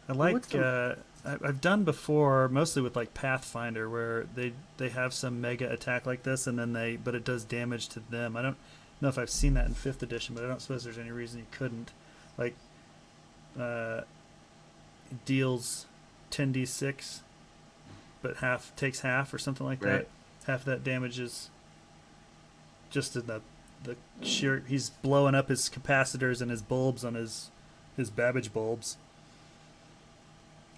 I like. I've done before, mostly with like Pathfinder, where they have some mega attack like this, and then but it does damage to them. I don't know if I've seen that in 5th edition, but I don't suppose there's any reason you couldn't. Like, deals 10d6, but takes half or something like that. Half of that damage is just in the sheer. He's blowing up his capacitors and his bulbs on his Babbage bulbs.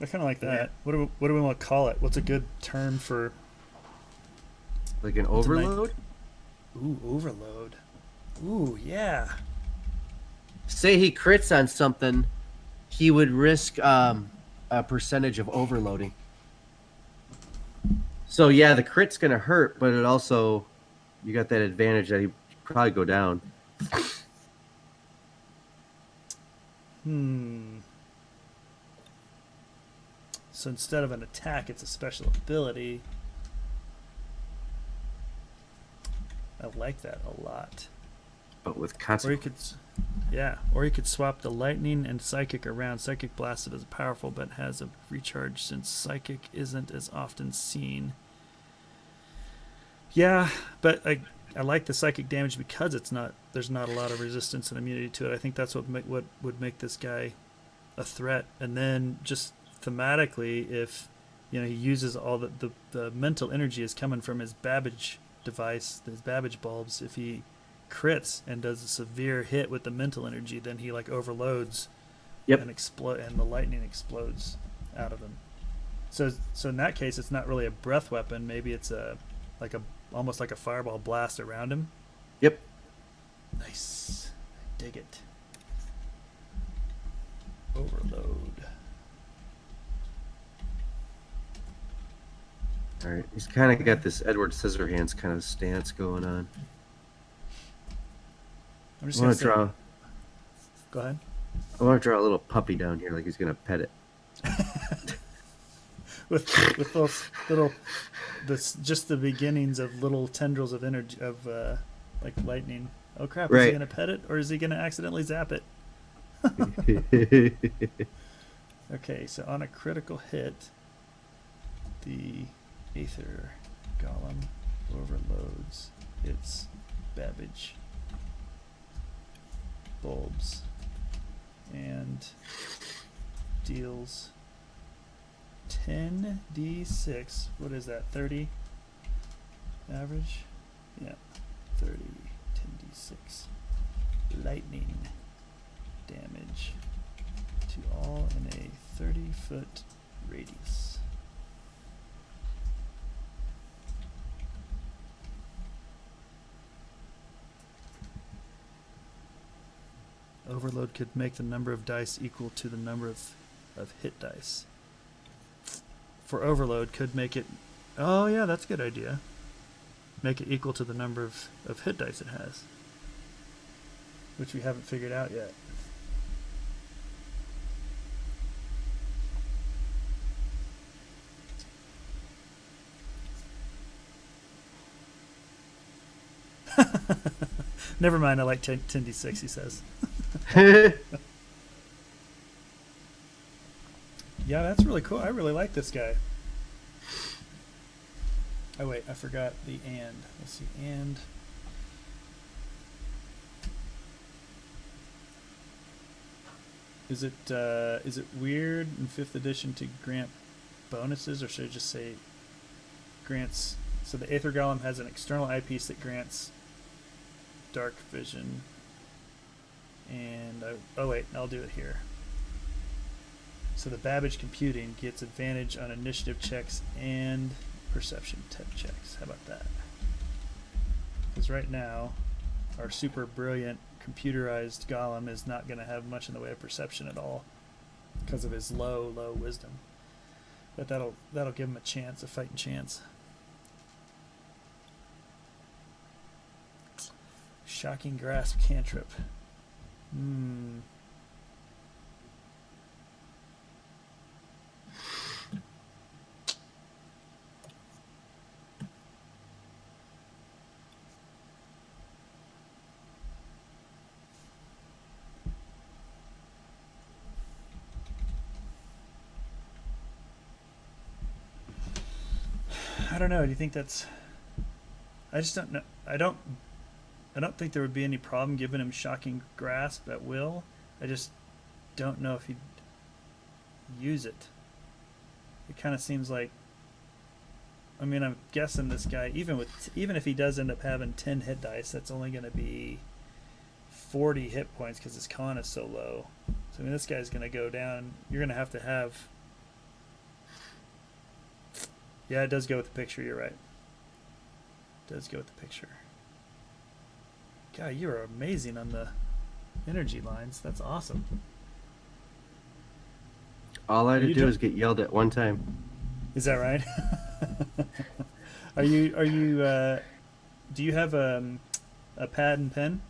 I kind of like that. What do we want to call it? What's a good term for? Like an overload? Ooh, overload. Ooh, yeah. Say he crits on something, he would risk a percentage of overloading. So yeah, the crit's gonna hurt, but it also, you got that advantage that he probably go down. So instead of an attack, it's a special ability. I like that a lot. But with consequence. Or you could swap the lightning and psychic around. Psychic blasted is powerful, but has a recharge since psychic isn't as often seen. Yeah, but I like the psychic damage because there's not a lot of resistance and immunity to it. I think that's what would make this guy a threat. And then just thematically, if he uses all the mental energy is coming from his Babbage device, his Babbage bulbs. If he crits and does a severe hit with the mental energy, then he like overloads. Yep. And the lightning explodes out of him. So in that case, it's not really a breath weapon. Maybe it's almost like a fireball blast around him. Yep. Nice. I dig it. Overload. All right, he's kind of got this Edward Scissorhands kind of stance going on. I'm just I want to draw. Go ahead. I want to draw a little puppy down here, like he's gonna pet it. with those little, just the beginnings of little tendrils of energy of like lightning. Oh crap! Is he gonna pet it or is he gonna accidentally zap it? Okay, so on a critical hit, the Aether Golem overloads its Babbage bulbs and deals 10d6. What is that? 30 average? Yeah, 30 10d6 lightning damage to all in a 30-foot radius. Overload could make the number of dice equal to the number of hit dice. For overload, could make it... Oh, yeah, that's a good idea. Make it equal to the number of hit dice it has. Which we haven't figured out yet. Never mind, I like 10d6, he says. Yeah, that's really cool. I really like this guy. Oh wait, I forgot the and. Let's see, and. Is it weird in 5th edition to grant bonuses, or should I just say grants? So the Aether Golem has an external eyepiece that grants dark vision. And oh wait, I'll do it here. So the Babbage computing gets advantage on initiative checks and perception checks. How about that? Because right now our super brilliant computerized golem is not going to have much in the way of perception at all because of his low wisdom. But that'll give him a fighting chance. Shocking grasp cantrip. I don't know. Do you think that's? I just don't know. I don't think there would be any problem giving him shocking grasp at will. I just don't know if he'd use it. It kind of seems like. I mean, I'm guessing this guy, even if he does end up having 10 hit dice, that's only going to be 40 hit points because his con is so low. So I mean, this guy's going to go down. You're going to have. Yeah, it does go with the picture. You're right. It does go with the picture. God, you are amazing on the energy lines. That's awesome. All I had to do is get yelled at one time. Is that right? Are you? Do you have a pad and pen?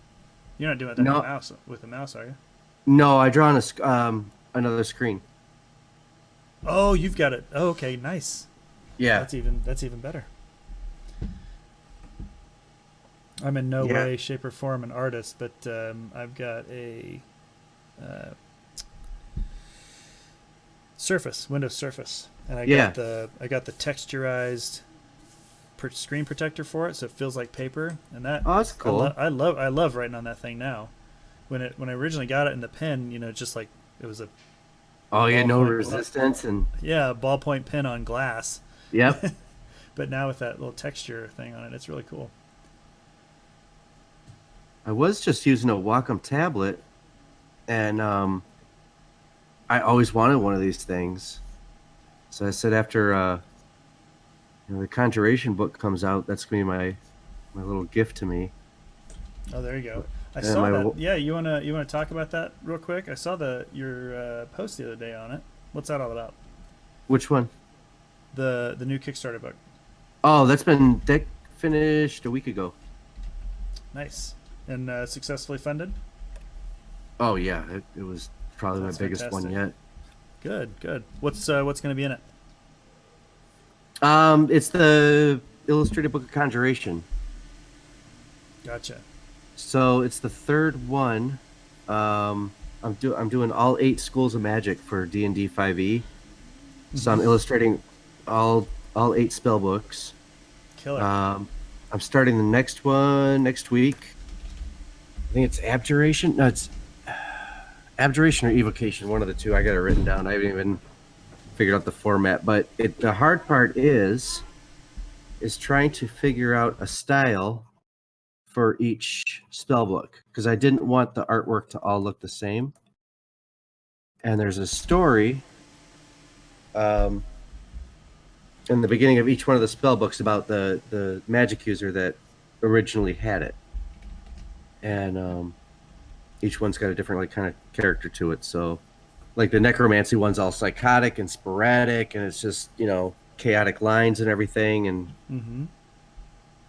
You're not doing that with a mouse, are you? No, I draw on another screen. Oh, you've got it. Oh, okay, nice. Yeah, that's even better. I'm in no way, shape, or form an artist, but I've got a Windows Surface, and I got the texturized screen protector for it, so it feels like paper, and that's cool. I love writing on that thing now. When I originally got it in the pen, just like it was a no resistance and a ballpoint pen on glass. Yep. But now with that little texture thing on it, it's really cool. I was just using a Wacom tablet, and I always wanted one of these things. So I said after the Conjuration book comes out, that's going to be my little gift to me. Oh, there you go. I saw that. Yeah, you wanna talk about that real quick? I saw your post the other day on it. What's that all about? Which one? The new Kickstarter book. Oh, that finished a week ago. Nice. And successfully funded? Oh yeah, it was probably my biggest fantastic. one yet. Good. What's going to be in it? It's the illustrated book of Conjuration. Gotcha. So it's the third one. I'm doing all 8 schools of magic for D&D 5e. So I'm illustrating all 8 spell books. Killer. I'm starting the next one next week. I think it's Abjuration. No, it's Abjuration or Evocation, one of the two. I got it written down. I haven't even figured out the format. But the hard part is trying to figure out a style for each spell book, because I didn't want the artwork to all look the same. And there's a story in the beginning of each one of the spell books about the magic user that originally had it. And each one's got a different kind of character to it. So like the necromancy one's all psychotic and sporadic, and it's just, chaotic lines and everything. And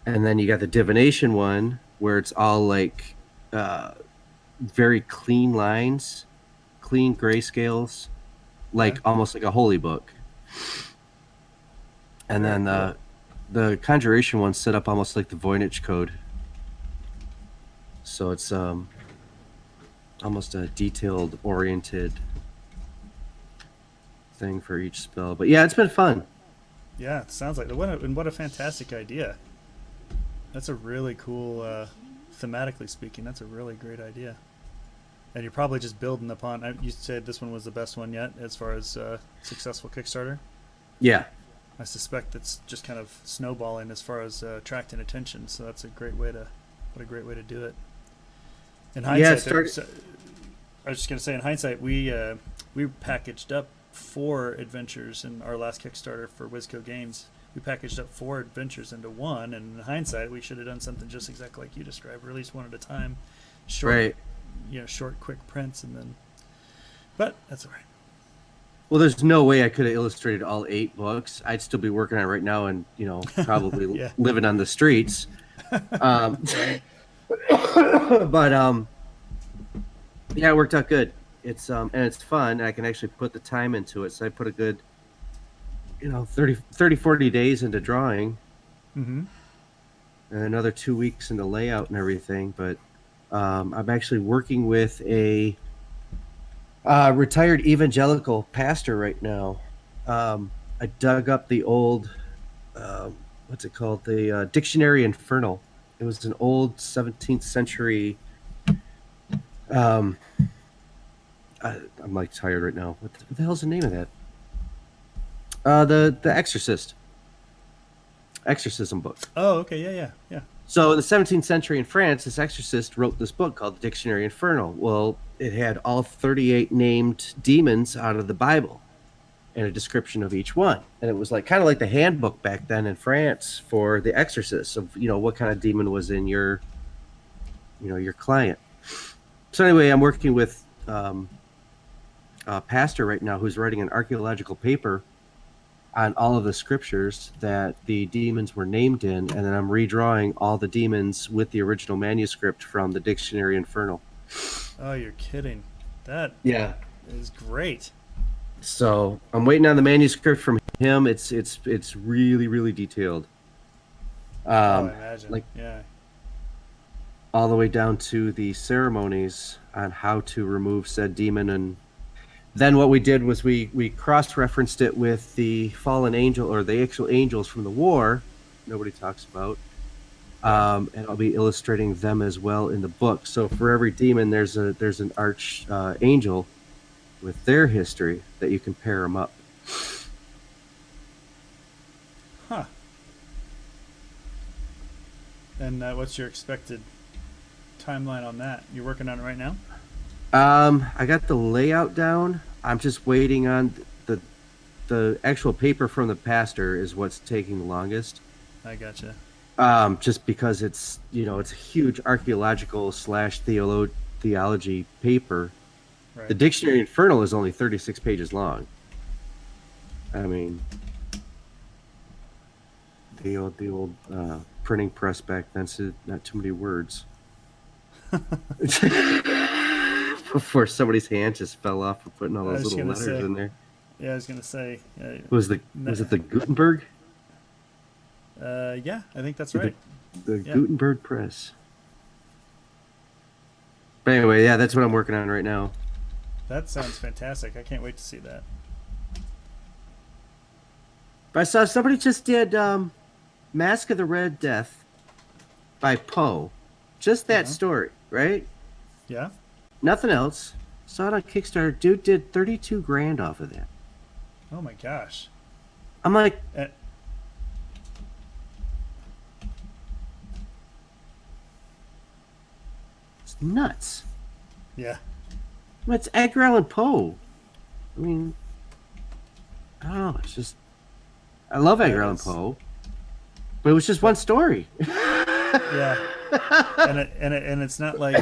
and then you got the divination one where it's all like very clean lines, clean grayscales, like almost like a holy book. And then the Conjuration one's set up almost like the Voynich Code. So it's almost a detailed oriented thing for each spell. But yeah, it's been fun. Yeah, it sounds like what a fantastic idea. That's a really cool, thematically speaking, that's a really great idea. And you're probably just building upon. You said this one was the best one yet as far as successful Kickstarter. Yeah. I suspect it's just kind of snowballing as far as attracting attention. So that's a great way to do it. In hindsight, I was just gonna say, in hindsight, we packaged up 4 adventures in our last Kickstarter for Wisco Games. we packaged up 4 adventures into one, and in hindsight, we should have done something just exactly like you described, released one at a time, short, Right. short, quick prints, and then. But that's all right. Well, there's no way I could have illustrated all 8 books. I'd still be working on it right now, and probably Yeah. living on the streets. But yeah, it worked out good. It's and it's fun, and I can actually put the time into it. So I put a good 30 40 days into drawing, Mm-hmm. and another 2 weeks into layout and everything. But I'm actually working with a retired evangelical pastor right now. I dug up the old what's it called, the Dictionary Infernal. It was an old 17th century I'm like tired right now. What the hell's the name of that? The exorcism book. Oh, okay, yeah. So in the 17th century in France, this exorcist wrote this book called the Dictionary Infernal. Well, it had all 38 named demons out of the Bible and a description of each one. And it was like kind of like the handbook back then in France for the exorcist of what kind of demon was in your client. So anyway, I'm working with a pastor right now who's writing an archaeological paper on all of the scriptures that the demons were named in, and then I'm redrawing all the demons with the original manuscript from the Dictionary Infernal. Oh, you're kidding. That is great. So I'm waiting on the manuscript from him. It's really, really detailed. I imagine. Yeah. All the way down to the ceremonies on how to remove said demon. And then what we did was we cross-referenced it with the fallen angel, or the actual angels from the war nobody talks about. And I'll be illustrating them as well in the book. So for every demon, there's an arch angel with their history that you can pair them up. Huh. And what's your expected timeline on that? You're working on it right now? I got the layout down. I'm just waiting on the actual paper from the pastor is what's taking the longest. I gotcha. Just because it's a huge archaeological / theology paper. Right. The Dictionary Infernal is only 36 pages long. I mean, the old printing press back then said not too many words. Before somebody's hand just fell off for putting all those little letters in there. Yeah, I was gonna say. Was it the Gutenberg? Yeah, I think that's right. The Gutenberg Press. But anyway, yeah, that's what I'm working on right now. That sounds fantastic. I can't wait to see that. But I saw somebody just did Mask of the Red Death by Poe. Just that story, right? Yeah. Nothing else. Saw it on Kickstarter. Dude did 32 grand off of that. Oh my gosh. I'm like, it's nuts. Yeah. It's Edgar Allan Poe. I mean, I don't know. It's just, I love Edgar Allan Poe, but it was just one story. Yeah. And it's not like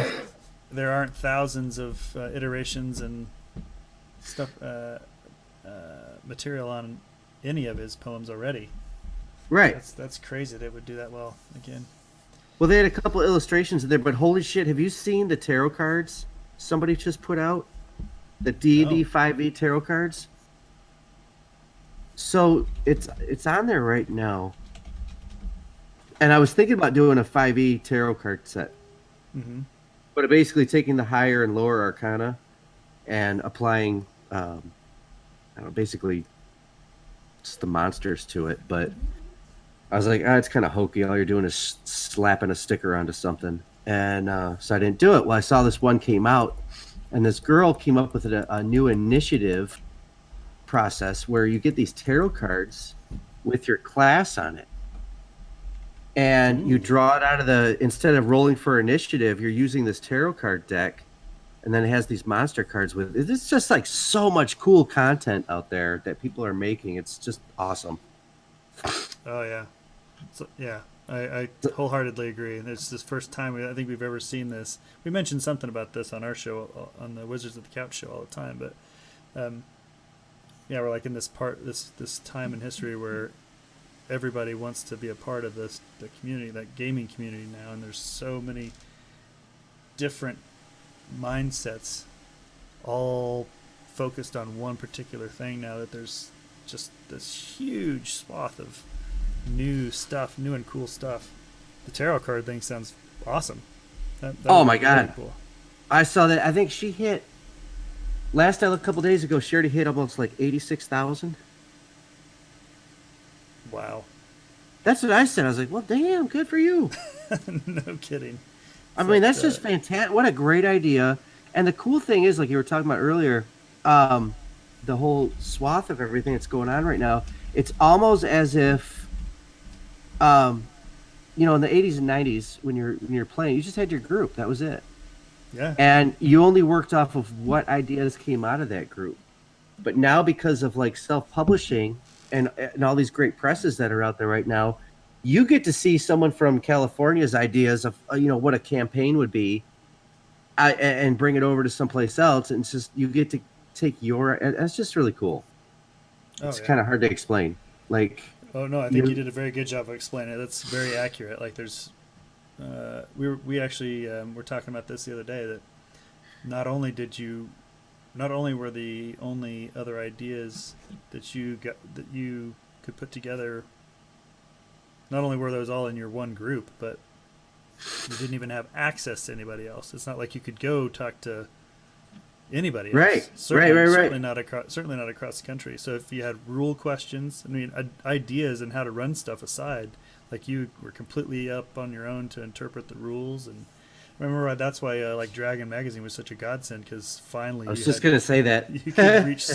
there aren't thousands of iterations and stuff, material on any of his poems already. Right. That's crazy they would do that well again. Well, they had a couple illustrations in there, but holy shit, have you seen the tarot cards somebody just put out? The D&D 5e tarot cards? So it's on there right now. And I was thinking about doing a 5e tarot card set. Mm-hmm. But basically taking the higher and lower arcana and applying, basically just the monsters to it. But I was like, it's kind of hokey. All you're doing is slapping a sticker onto something. And so I didn't do it. Well, I saw this one came out, and this girl came up with a new initiative process where you get these tarot cards with your class on it. And you draw it out of instead of rolling for initiative, you're using this tarot card deck, and then it has these monster cards with it. It's just like so much cool content out there that people are making. It's just awesome. Oh yeah, so, yeah. I wholeheartedly agree. And it's this first time I think we've ever seen this. We mentioned something about this on our show, on the Wizards of the Couch show all the time. But yeah, we're like in this time in history where everybody wants to be a part of the community, that gaming community now, and there's so many different mindsets, all focused on one particular thing now, that there's just this huge swath of new and cool stuff. The tarot card thing sounds awesome. That Oh would my be really god, cool. I saw that. I think she hit last I looked a couple days ago. She already hit almost like 86,000. Wow. That's what I said. I was like, well, damn, good for you. No kidding. I It's mean, like that's just fantastic. What a great idea. And the cool thing is, like you were talking about earlier, um, the whole swath of everything that's going on right now, it's almost as if, um, in the 80s and 90s, when you're playing, you just had your group. That was it. yeah. And you only worked off of what ideas came out of that group. But now, because of like self-publishing and all these great presses that are out there right now, you get to see someone from California's ideas of what a campaign would be, and bring it over to someplace else, and it's just you get to take your. That's just really cool. Oh It's yeah. kind of hard to explain. Like Oh no, I think you you, did a very good job of explaining it. That's very accurate. Like there's, we actually were talking about this the other day, that not only did you, not only were the only other ideas that you could put together, not only were those all in your one group, but you didn't even have access to anybody else. It's not like you could go talk to anybody else. right. Certainly not across the country. So if you had rule questions, I mean, ideas and how to run stuff aside, like you were completely up on your own to interpret the rules. And remember, that's why like Dragon Magazine was such a godsend, because finally I was just gonna say that. you could reach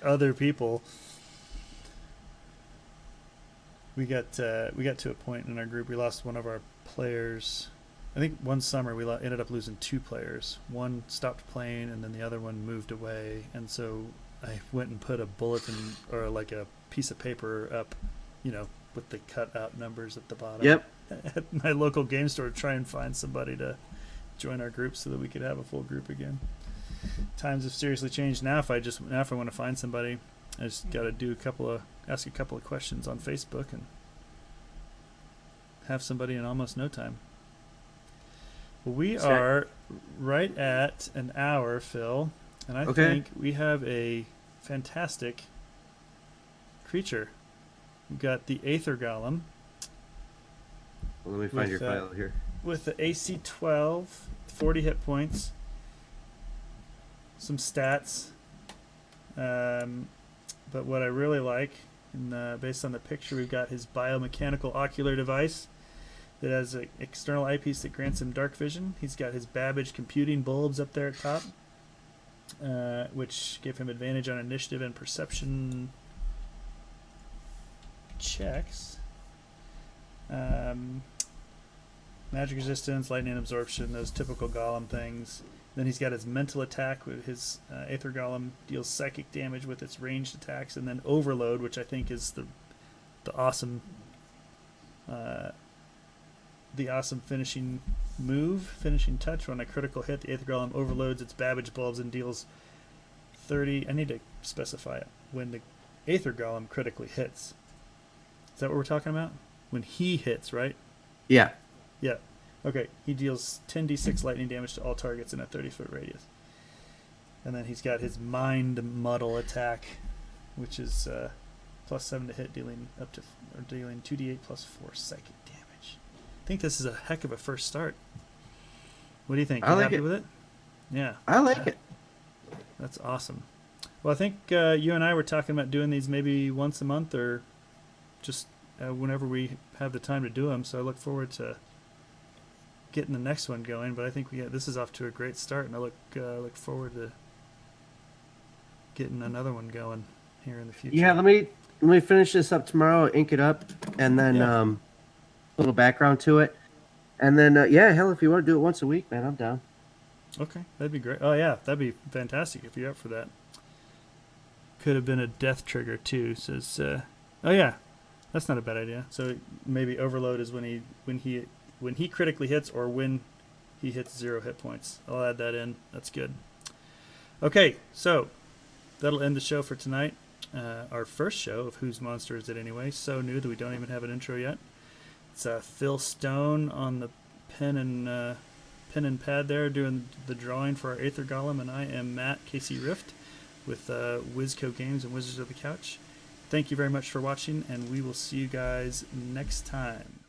other people. We got to a point in our group, we lost one of our players. I think one summer we ended up losing two players. One stopped playing, and then the other one moved away. And so I went and put a bulletin, or like a piece of paper up, with the cut out numbers at the bottom. Yep. At my local game store to try and find somebody to join our group so that we could have a full group again. Times have seriously changed now. If I want to find somebody, I just got to ask a couple of questions on Facebook and have somebody in almost no time. Well, we are right at an hour, Phil, and I think we have a fantastic creature. We've got the Aether Golem. Well, let me find your file here. With the AC 12, 40 hit points, some stats. But what I really like, based on the picture, we've got his biomechanical ocular device that has an external eyepiece that grants him dark vision. He's got his Babbage computing bulbs up there at top, which give him advantage on initiative and perception checks. Magic resistance, lightning absorption, those typical Golem things. Then he's got his mental attack with his Aether Golem deals psychic damage with its ranged attacks, and then Overload, which I think is the awesome finishing touch. When a critical hit, the Aether Golem overloads its Babbage bulbs and deals 30. I need to specify it. When the Aether Golem critically hits. Is that what we're talking about? When he hits, right? Yeah. Yeah. Okay. He deals 10d6 lightning damage to all targets in a 30-foot radius. And then he's got his Mind Muddle attack, which is +7 to hit, dealing 2d8 +4 psychic damage. I think this is a heck of a first start. What do you think? You happy with it? Yeah. I like it. That's awesome. Well, I think you and I were talking about doing these maybe once a month, or just whenever we have the time to do them. So I look forward to getting the next one going. But I think this is off to a great start, and I look forward to getting another one going here in the future. Yeah, let me finish this up tomorrow, ink it up, and then a little background to it, and then hell, if you want to do it once a week, man, I'm down. Okay, that'd be great. Oh yeah, that'd be fantastic if you're up for that. Could have been a death trigger too. Says, oh yeah, That's not a bad idea. So maybe overload is when he critically hits, or when he hits 0 hit points. I'll add that in. That's good. Okay, so that'll end the show for tonight. Our first show of Whose Monster Is It Anyway? So new that we don't even have an intro yet. It's Phil Stone on the pen and pad there doing the drawing for our Aether Golem, and I am Matt Casey Rift with Wizco Games and Wizards of the Couch. Thank you very much for watching, and we will see you guys next time.